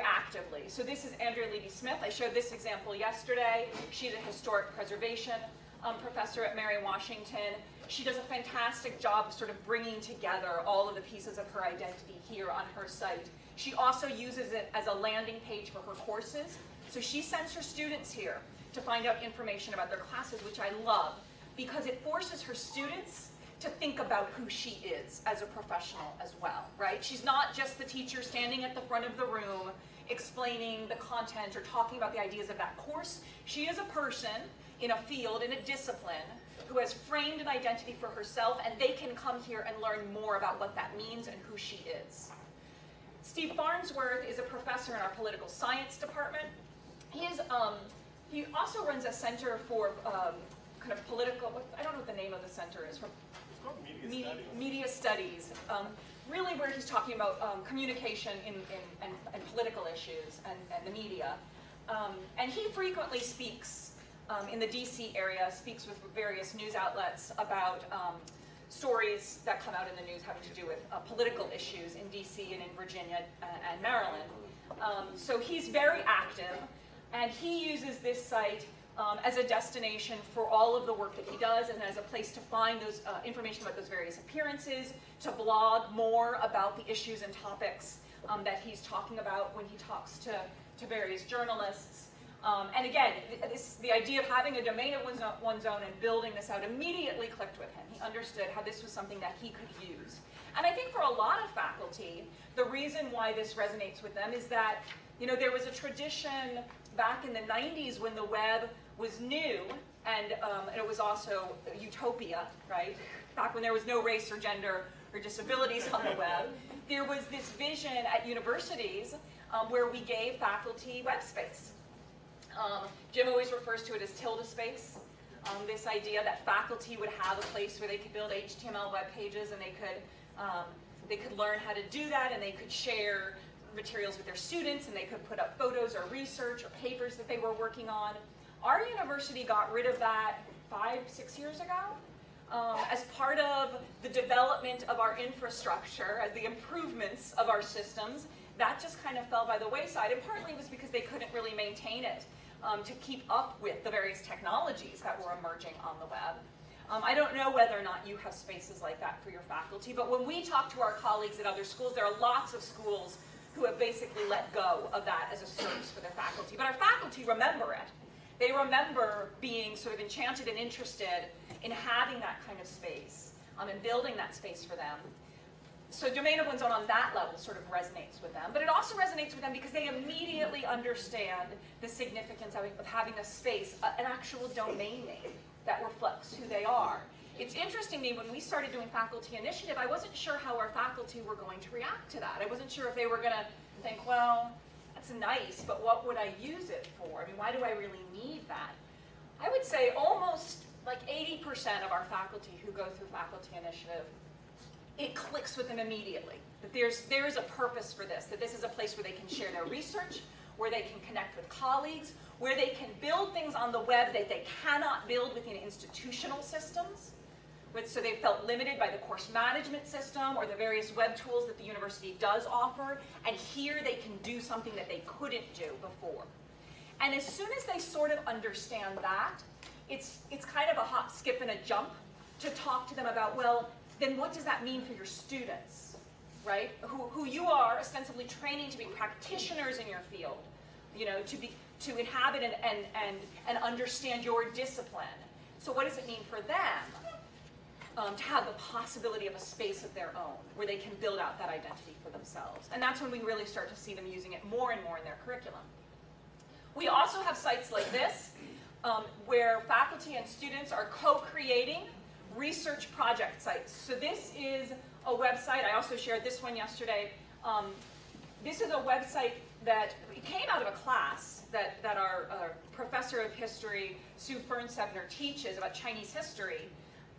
actively. So this is Andrea Levy-Smith. I showed this example yesterday. She's a historic preservation professor at Mary Washington. She does a fantastic job of sort of bringing together all of the pieces of her identity here on her site. She also uses it as a landing page for her courses. So she sends her students here to find out information about their classes, which I love, because it forces her students to think about who she is as a professional as well, right? She's not just the teacher standing at the front of the room explaining the content or talking about the ideas of that course. She is a person in a field, in a discipline, who has framed an identity for herself, and they can come here and learn more about what that means and who she is. Steve Farnsworth is a professor in our political science department. He also runs a center for kind of political, I don't know what the name of the center is, media studies, really where he's talking about communication and political issues and the media. And he frequently speaks in the DC area, speaks with various news outlets about stories that come out in the news having to do with political issues in DC and in Virginia and Maryland. So he's very active, and he uses this site as a destination for all of the work that he does, and as a place to find those information about those various appearances, to blog more about the issues and topics that he's talking about when he talks to various journalists. And again, the idea of having a domain of one's own and building this out immediately clicked with him. He understood how this was something that he could use. And I think for a lot of faculty, the reason why this resonates with them is that, you know, there was a tradition back in the 90s when the web was new, and it was also utopia, right? Back when there was no race or gender or disabilities on the web. There was this vision at universities where we gave faculty web space. Jim always refers to it as tilde space. This idea that faculty would have a place where they could build HTML web pages, and they could learn how to do that, and they could share materials with their students, and they could put up photos or research or papers that they were working on. Our university got rid of that 5-6 years ago as part of the development of our infrastructure, as the improvements of our systems. That just kind of fell by the wayside, and partly it was because they couldn't really maintain it to keep up with the various technologies that were emerging on the web. I don't know whether or not you have spaces like that for your faculty, but when we talk to our colleagues at other schools, there are lots of schools who have basically let go of that as a service for their faculty. But our faculty remember it. They remember being sort of enchanted and interested in having that kind of space and building that space for them. So Domain of One's Own on that level sort of resonates with them. But it also resonates with them because they immediately understand the significance of having a space, an actual domain name that reflects who they are. It's interesting to me, when we started doing Faculty Initiative, I wasn't sure how our faculty were going to react to that. I wasn't sure if they were going to think, well, that's nice, but what would I use it for? I mean, why do I really need that? I would say almost like 80% of our faculty who go through Faculty Initiative, it clicks with them immediately. That there's a purpose for this, that this is a place where they can share their research, where they can connect with colleagues, where they can build things on the web that they cannot build within institutional systems. So they felt limited by the course management system or the various web tools that the university does offer, and here they can do something that they couldn't do before. And as soon as they sort of understand that, it's kind of a hop, skip, and a jump to talk to them about, well, then what does that mean for your students, right? Who you are ostensibly training to be practitioners in your field, you know, to inhabit and understand your discipline. So what does it mean for them? To have the possibility of a space of their own where they can build out that identity for themselves. And that's when we really start to see them using it more and more in their curriculum. We also have sites like this where faculty and students are co-creating research project sites. So this is a website, I also shared this one yesterday. This is a website that came out of a class that our professor of history, Sue Fernsebner, teaches about Chinese history.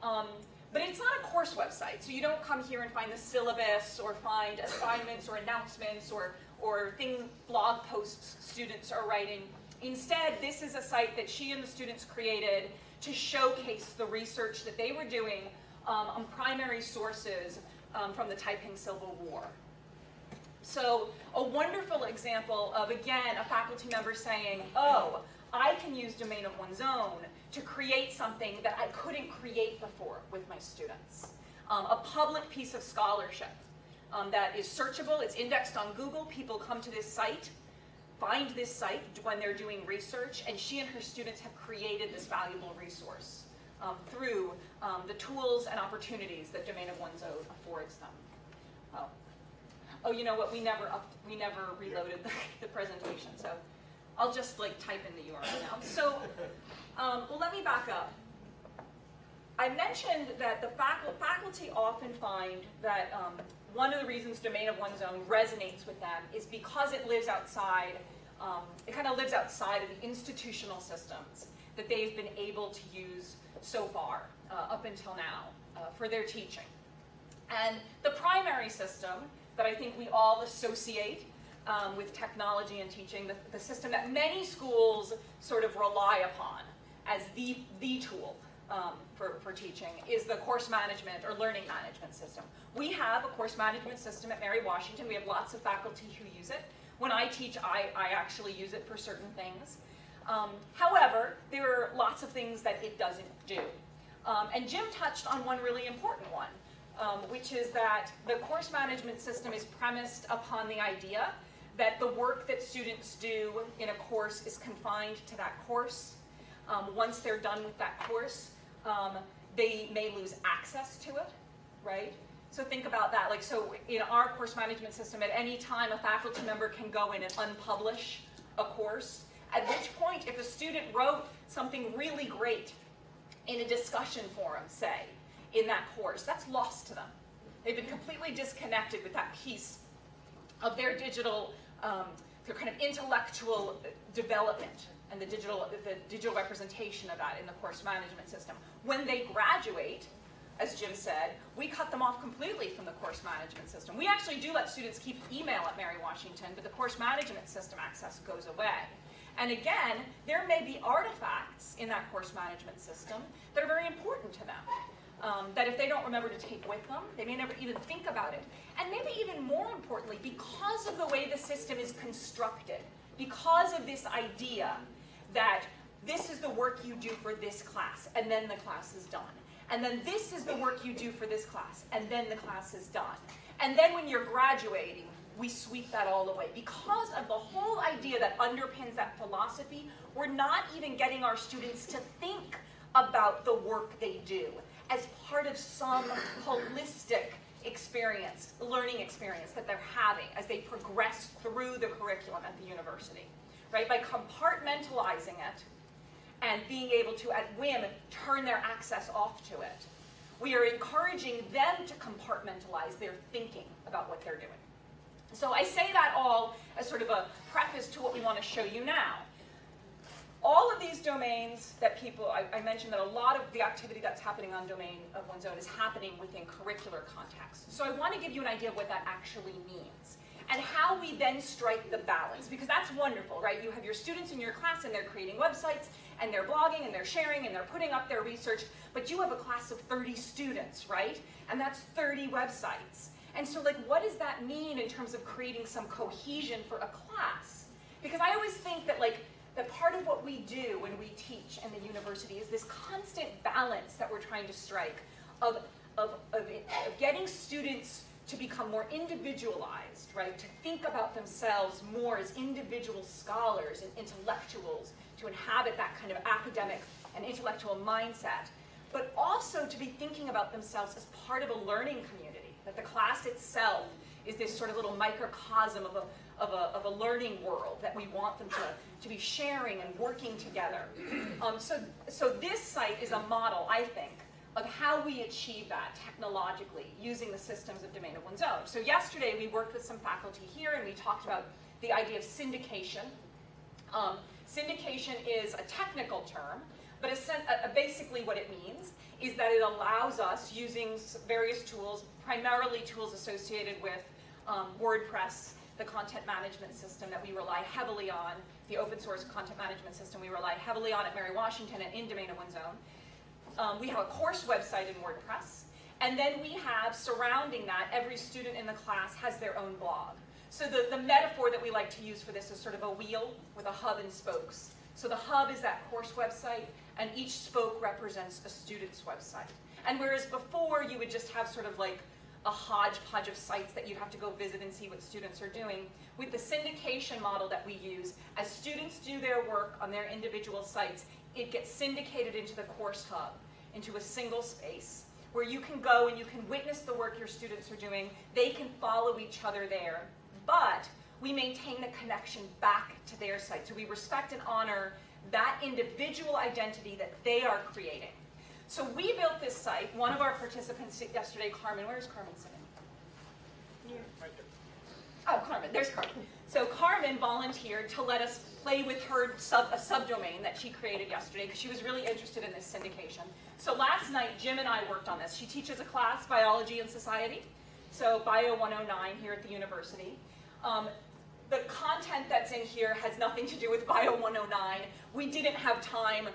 But it's not a course website, so you don't come here and find the syllabus or find assignments or announcements or things, blog posts students are writing. Instead, this is a site that she and the students created to showcase the research that they were doing on primary sources from the Taiping Civil War. So a wonderful example of, again, a faculty member saying, oh, I can use Domain of One's Own to create something that I couldn't create before with my students. A public piece of scholarship that is searchable, it's indexed on Google, people come to this site, find this site when they're doing research, and she and her students have created this valuable resource through the tools and opportunities that Domain of One's Own affords them. Oh, you know what, we never reloaded the presentation, so I'll just like type in the URL now. So, well, let me back up. I mentioned that the faculty often find that one of the reasons Domain of One's Own resonates with them is because it lives outside, it kind of lives outside of the institutional systems that they've been able to use so far, up until now, for their teaching. And the primary system that I think we all associate with technology and teaching, the system that many schools sort of rely upon as the tool for teaching, is the course management or learning management system. We have a course management system at Mary Washington. We have lots of faculty who use it. When I teach, I actually use it for certain things. However, there are lots of things that it doesn't do. And Jim touched on one really important one, which is that the course management system is premised upon the idea that the work that students do in a course is confined to that course. Once they're done with that course, they may lose access to it, right? So think about that. Like, so in our course management system, at any time a faculty member can go in and unpublish a course, at which point if a student wrote something really great in a discussion forum, say, in that course, that's lost to them. They've been completely disconnected with that piece of their digital, their kind of intellectual development and the digital representation of that in the course management system. When they graduate, as Jim said, we cut them off completely from the course management system. We actually do let students keep email at Mary Washington, but the course management system access goes away. And again, there may be artifacts in that course management system that are very important to them. That if they don't remember to take with them, they may never even think about it. And maybe even more importantly, because of the way the system is constructed, because of this idea that this is the work you do for this class, and then the class is done. And then this is the work you do for this class, and then the class is done. And then when you're graduating, we sweep that all away. Because of the whole idea that underpins that philosophy, we're not even getting our students to think about the work they do as part of some holistic experience, learning experience that they're having as they progress through the curriculum at the university, right? By compartmentalizing it and being able to, at whim, turn their access off to it, we are encouraging them to compartmentalize their thinking about what they're doing. So I say that all as sort of a preface to what we want to show you now. all of these domains that people, I mentioned that a lot of the activity that's happening on domain of one's own is happening within curricular contexts. So I want to give you an idea of what that actually means and how we then strike the balance, because that's wonderful, right? You have your students in your class and they're creating websites and they're blogging and they're sharing and they're putting up their research, but you have a class of 30 students, right? And that's 30 websites. And so like, what does that mean in terms of creating some cohesion for a class? Because I always think that like, that part of what we do when we teach in the university is this constant balance that we're trying to strike of getting students to become more individualized, right? To think about themselves more as individual scholars and intellectuals, to inhabit that kind of academic and intellectual mindset, but also to be thinking about themselves as part of a learning community, that the class itself is this sort of little microcosm of a learning world that we want them to be sharing and working together. So this site is a model, I think, of how we achieve that technologically using the systems of domain of one's own. So yesterday we worked with some faculty here and we talked about the idea of syndication. Syndication is a technical term, but basically what it means is that it allows us, using various tools, primarily tools associated with WordPress, the content management system that we rely heavily on, the open source content management system we rely heavily on at Mary Washington and in Domain of One's Own. We have a course website in WordPress, and then we have, surrounding that, every student in the class has their own blog. So the metaphor that we like to use for this is sort of a wheel with a hub and spokes. So the hub is that course website, and each spoke represents a student's website. And whereas before you would just have sort of like a hodgepodge of sites that you have to go visit and see what students are doing, with the syndication model that we use, as students do their work on their individual sites, it gets syndicated into the course hub, into a single space, where you can go and you can witness the work your students are doing. They can follow each other there, but we maintain the connection back to their site. So we respect and honor that individual identity that they are creating. So we built this site. One of our participants yesterday, Carmen, where's Carmen sitting? Right there. Oh, Carmen, there's Carmen. So Carmen volunteered to let us play with her a subdomain that she created yesterday because she was really interested in this syndication. So last night, Jim and I worked on this. She teaches a class, Biology and Society, so Bio 109 here at the university. The content that's in here has nothing to do with Bio 109. We didn't have time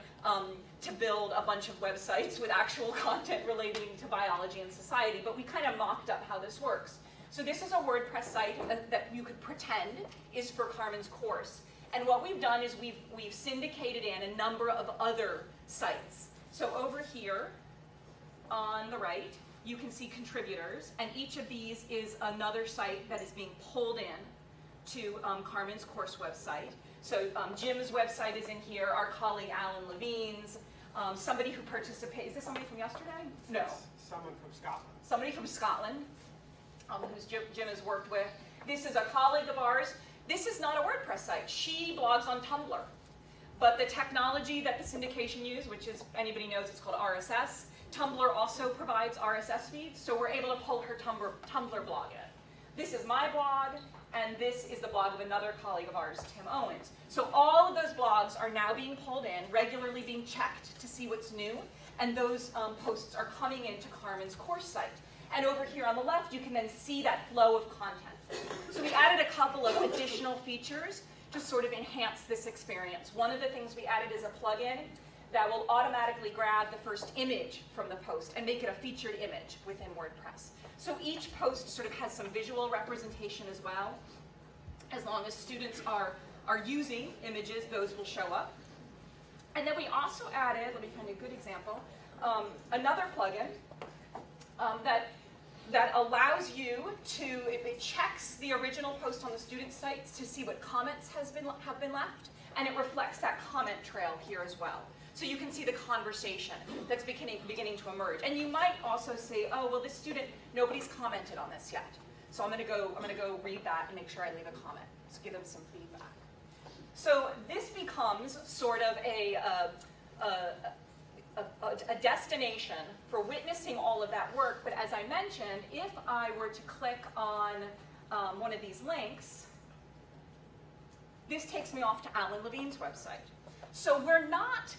to build a bunch of websites with actual content relating to biology and society, but we kind of mocked up how this works. So this is a WordPress site that you could pretend is for Carmen's course. And what we've done is we've syndicated in a number of other sites. So over here on the right, you can see contributors, and each of these is another site that is being pulled in to Carmen's course website. So Jim's website is in here, our colleague Alan Levine's, somebody who participated, is this somebody from yesterday? No. Someone from Scotland. Somebody from Scotland, who's Jim has worked with. This is a colleague of ours. This is not a WordPress site. She blogs on Tumblr. But the technology that the syndication use, which is, anybody knows, it's called RSS, Tumblr also provides RSS feeds, so we're able to pull her Tumblr blog in. This is my blog, and this is the blog of another colleague of ours, Tim Owens. So all of those blogs are now being pulled in, regularly being checked to see what's new, and those posts are coming into Carmen's course site. And over here on the left, you can then see that flow of content. So we added a couple of additional features to sort of enhance this experience. One of the things we added is a plugin that will automatically grab the first image from the post and make it a featured image within WordPress. So each post sort of has some visual representation as well. As long as students are using images, those will show up. And then we also added, let me find a good example, another plugin that allows you to, it checks the original post on the student sites to see what comments have been left, and it reflects that comment trail here as well. So you can see the conversation that's beginning to emerge. And you might also say, oh, well, this student, nobody's commented on this yet. So I'm gonna go read that and make sure I leave a comment. Let's give them some feedback. So this becomes sort of a destination for witnessing all of that work. But as I mentioned, if I were to click on one of these links, this takes me off to Alan Levine's website. So we're not,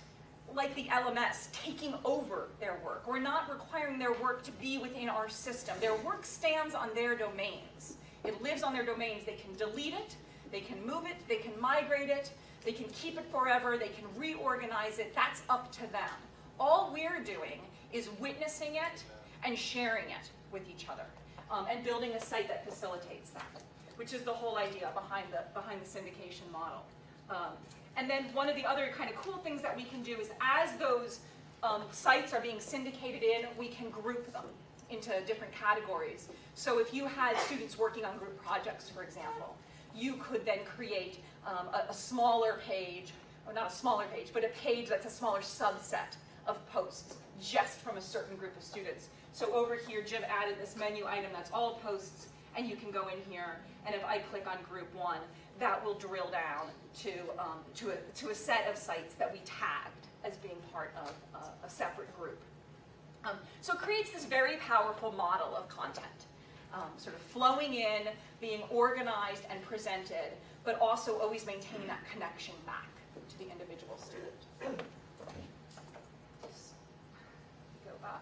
like the LMS, taking over their work. We're not requiring their work to be within our system. Their work stands on their domains. It lives on their domains. They can delete it, they can move it, they can migrate it, they can keep it forever, they can reorganize it. That's up to them. All we're doing is witnessing it and sharing it with each other, and building a site that facilitates that, which is the whole idea behind the syndication model. And then one of the other kind of cool things that we can do is, as those sites are being syndicated in, we can group them into different categories. So if you had students working on group projects, for example, you could then create a smaller page, or not a smaller page, but a page that's a smaller subset of posts just from a certain group of students. So over here, Jim added this menu item that's all posts, and you can go in here, and if I click on group 1, that will drill down to a set of sites that we tagged as being part of a separate group. So it creates this very powerful model of content, sort of flowing in, being organized and presented, but also always maintaining that connection back to the individual student. Go back.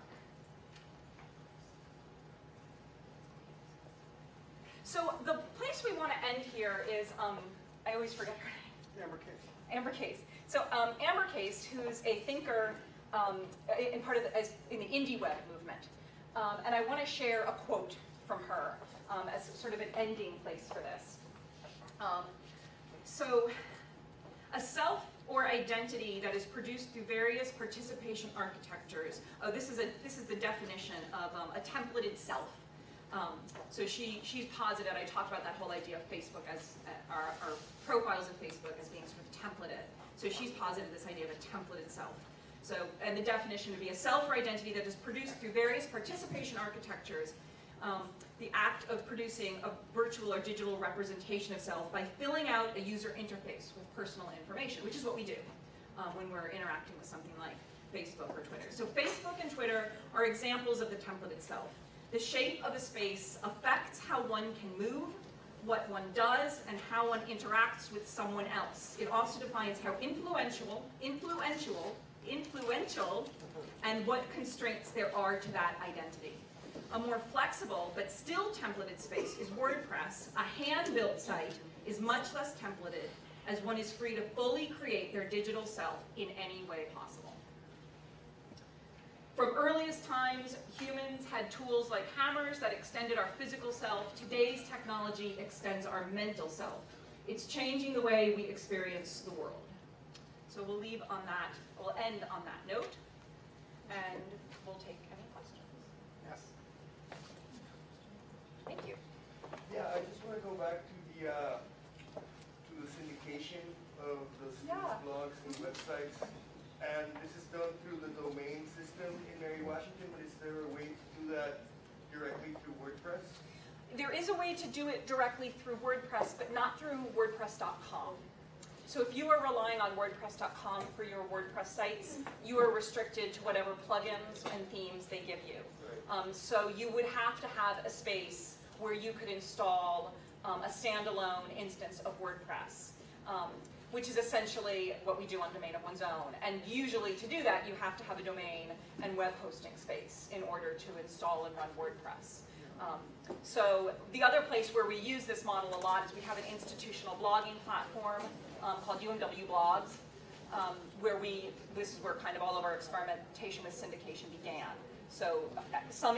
So the place we want to end here is, I always forget her name. Amber Case. Amber Case. So Amber Case, who's a thinker in the indie web movement. And I want to share a quote from her as sort of an ending place for this. So, a self or identity that is produced through various participation architectures. Oh, this is the definition of a templated self. So she's posited, I talked about that whole idea of Facebook as our profiles in Facebook as being sort of templated. So she's posited this idea of a templated self. So, and the definition would be a self or identity that is produced through various participation architectures, the act of producing a virtual or digital representation of self by filling out a user interface with personal information, which is what we do when we're interacting with something like Facebook or Twitter. So Facebook and Twitter are examples of the templated self. The shape of a space affects how one can move, what one does, and how one interacts with someone else. It also defines how influential, and what constraints there are to that identity. A more flexible but still templated space is WordPress. A hand-built site is much less templated, as one is free to fully create their digital self in any way possible. From earliest times, humans had tools like hammers that extended our physical self. Today's technology extends our mental self. It's changing the way we experience the world. So we'll leave on that, we'll end on that note, and we'll take any questions. Yes. Thank you. Yeah, I just want to go back to the syndication of the students' blogs and websites. And this is done through the domain system in Mary Washington, but is there a way to do that directly through WordPress? There is a way to do it directly through WordPress, but not through WordPress.com. So if you are relying on WordPress.com for your WordPress sites, you are restricted to whatever plugins and themes they give you. So you would have to have a space where you could install a standalone instance of WordPress, which is essentially what we do on Domain of One's Own. And usually to do that, you have to have a domain and web hosting space in order to install and run WordPress. So the other place where we use this model a lot is we have an institutional blogging platform called UMW Blogs, where this is where kind of all of our experimentation with syndication began. So some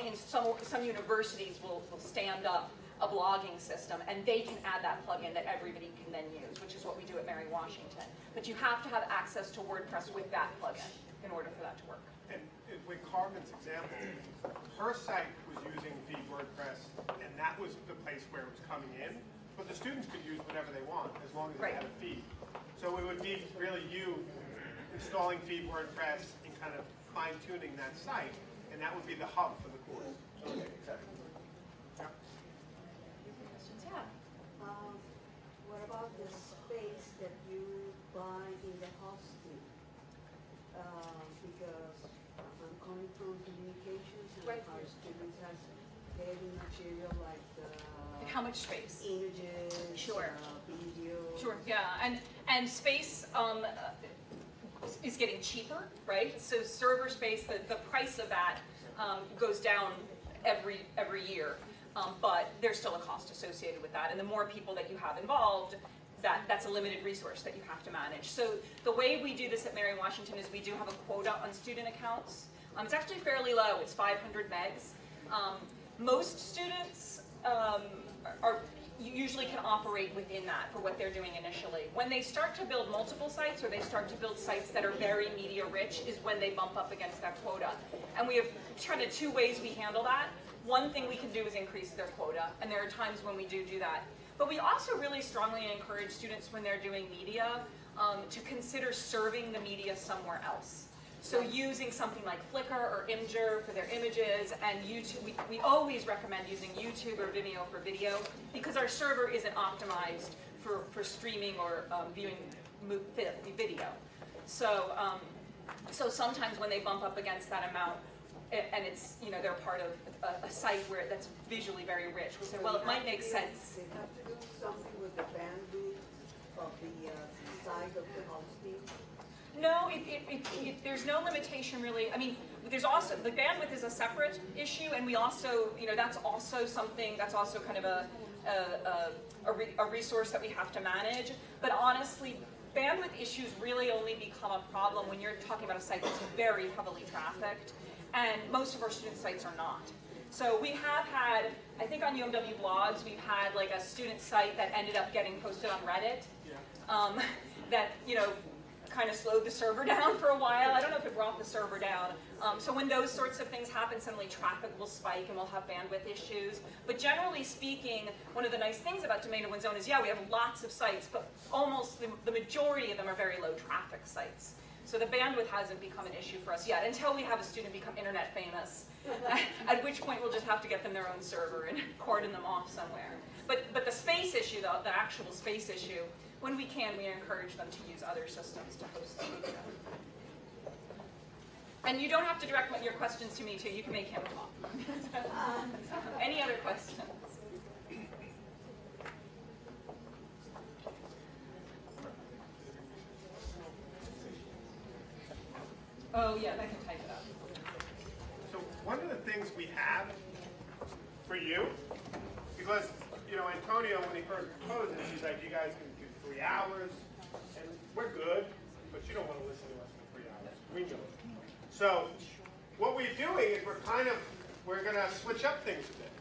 universities will stand up a blogging system, and they can add that plugin that everybody can then use, which is what we do at Mary Washington. But you have to have access to WordPress with that plugin in order for that to work. And with Carmen's example, her site was using the WordPress, and that was the place where it was coming in. But the students could use whatever they want, as long as they had a feed. So it would be really you installing feed WordPress and kind of fine-tuning that site, and that would be the hub for the course. Okay, exactly. What about the space that you buy in the hosting? Because I'm coming from communications, and our students have heavy material like how much space? Images, sure. Video. Sure, yeah, and space, is getting cheaper, right? So server space, the price of that goes down every year, but there's still a cost associated with that. And the more people that you have involved, that's a limited resource that you have to manage. So the way we do this at Mary Washington is we do have a quota on student accounts. It's actually fairly low. It's 500 megs. Most students usually can operate within that for what they're doing initially. When they start to build multiple sites, or they start to build sites that are very media rich, is when they bump up against that quota. And we have kind of two ways we handle that. One thing we can do is increase their quota, and there are times when we do that. But we also really strongly encourage students when they're doing media to consider serving the media somewhere else. So using something like Flickr or Imgur for their images, and YouTube, we always recommend using YouTube or Vimeo for video, because our server isn't optimized for streaming or viewing video. So, so sometimes when they bump up against that amount, and it's, you know, they're part of a site where that's visually very rich, we'll say, well, it might make sense. They have to do something with the bandwidth of the site of the hosting. No, there's no limitation really. I mean, there's also, the bandwidth is a separate issue, and we also, you know, that's also something, that's also kind of a resource that we have to manage. But honestly, bandwidth issues really only become a problem when you're talking about a site that's very heavily trafficked, and most of our student sites are not. So we have had, I think on UMW blogs, we've had like a student site that ended up getting posted on Reddit, that, you know, kind of slowed the server down for a while. I don't know if it brought the server down. So when those sorts of things happen, suddenly traffic will spike and we'll have bandwidth issues. But generally speaking, one of the nice things about Domain of One's Own is, yeah, we have lots of sites, but almost the majority of them are very low traffic sites. So the bandwidth hasn't become an issue for us yet, until we have a student become internet famous, at which point we'll just have to get them their own server and cordon them off somewhere. But the space issue, though, the actual space issue, when we can, we encourage them to use other systems to host the media. And you don't have to direct your questions to me, too. You can make him talk. Any other questions? Oh, yeah, I can type it up. So one of the things we have for you, because, you know, Antonio, when he first proposed it, he's like, you guys can do 3 hours, and we're good, but you don't want to listen to us for 3 hours. We know it. So what we're doing is we're going to switch up things a bit.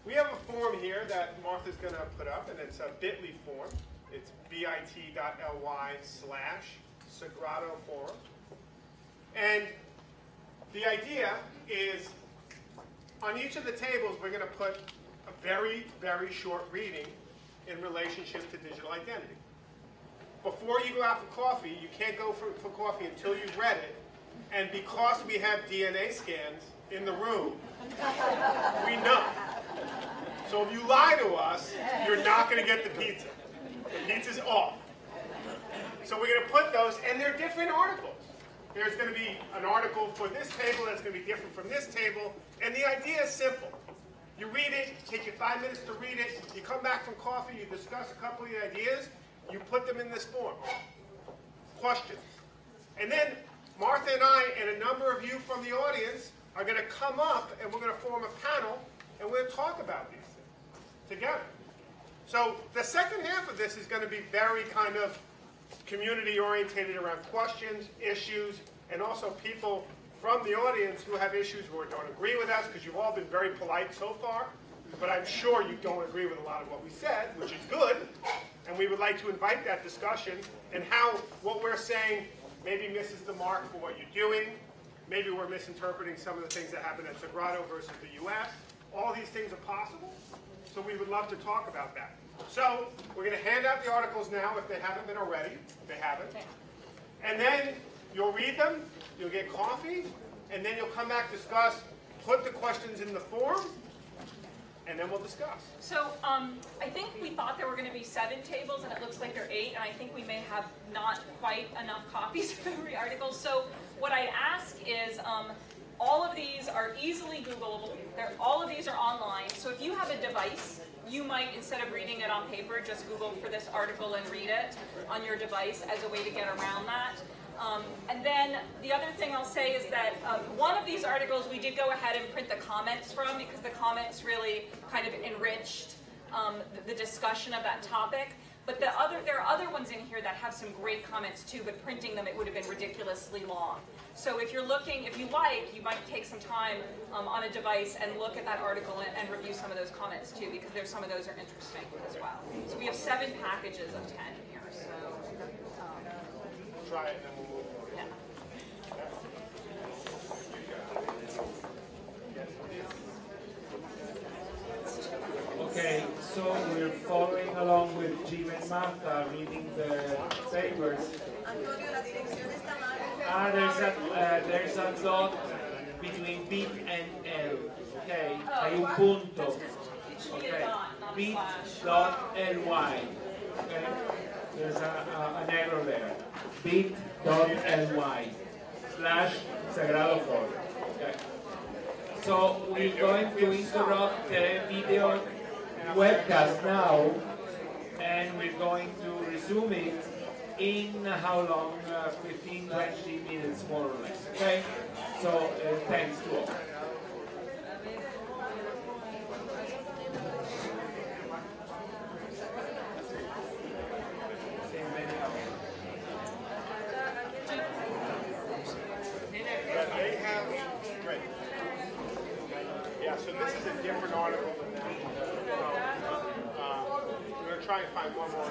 We have a form here that Martha's going to put up, and it's a bit.ly form. It's bit.ly/Sagrado Forum. And the idea is, on each of the tables, we're going to put a very, very short reading in relationship to digital identity. Before you go out for coffee, you can't go for coffee until you've read it. And because we have DNA scans in the room, we know. So if you lie to us, you're not going to get the pizza. The pizza's off. So we're going to put those, and they're different articles. There's going to be an article for this table that's going to be different from this table. And the idea is simple. You read it, take you 5 minutes to read it, you come back from coffee, you discuss a couple of the ideas, you put them in this form. Questions. And then Martha and I and a number of you from the audience are going to come up and we're going to form a panel and we're going to talk about these things together. So the second half of this is going to be very kind of community orientated around questions, issues, and also people from the audience who have issues or don't agree with us, because you've all been very polite so far, but I'm sure you don't agree with a lot of what we said, which is good, and we would like to invite that discussion, and how what we're saying maybe misses the mark for what you're doing, maybe we're misinterpreting some of the things that happen at Sagrado versus the US. All these things are possible, so we would love to talk about that. So we're going to hand out the articles now if they haven't been already. If they haven't. And then you'll read them, you'll get coffee, and then you'll come back, discuss, put the questions in the form, and then we'll discuss. So I think we thought there were going to be 7 tables, and it looks like there are 8, and I think we may have not quite enough copies for every article. So what I ask is, all of these are easily Googleable. All of these are online. So if you have a device, you might, instead of reading it on paper, just Google for this article and read it on your device as a way to get around that. And then the other thing I'll say is that one of these articles we did go ahead and print the comments from because the comments really kind of enriched the discussion of that topic. But there are other ones in here that have some great comments too, but printing them it would have been ridiculously long. So if you're looking, if you like, you might take some time on a device and look at that article and review some of those comments too, because there's some of those are interesting as well. So we have 7 packages of 10 here. So Try it and then we'll move on. yeah. Okay, so we're following along with Jim and Martha reading the papers. There's a dot between bit and L. Okay, hay un punto. Okay, bit.ly. Okay, there's an error there. bit.ly / Sagrado Foro. Okay. So we're going to interrupt the video webcast now, and we're going to resume it in how long? 15, 20 minutes more or less. Okay? So thanks to all. They have, right. Yeah, so this is a different article than that. We're going to try and find one more.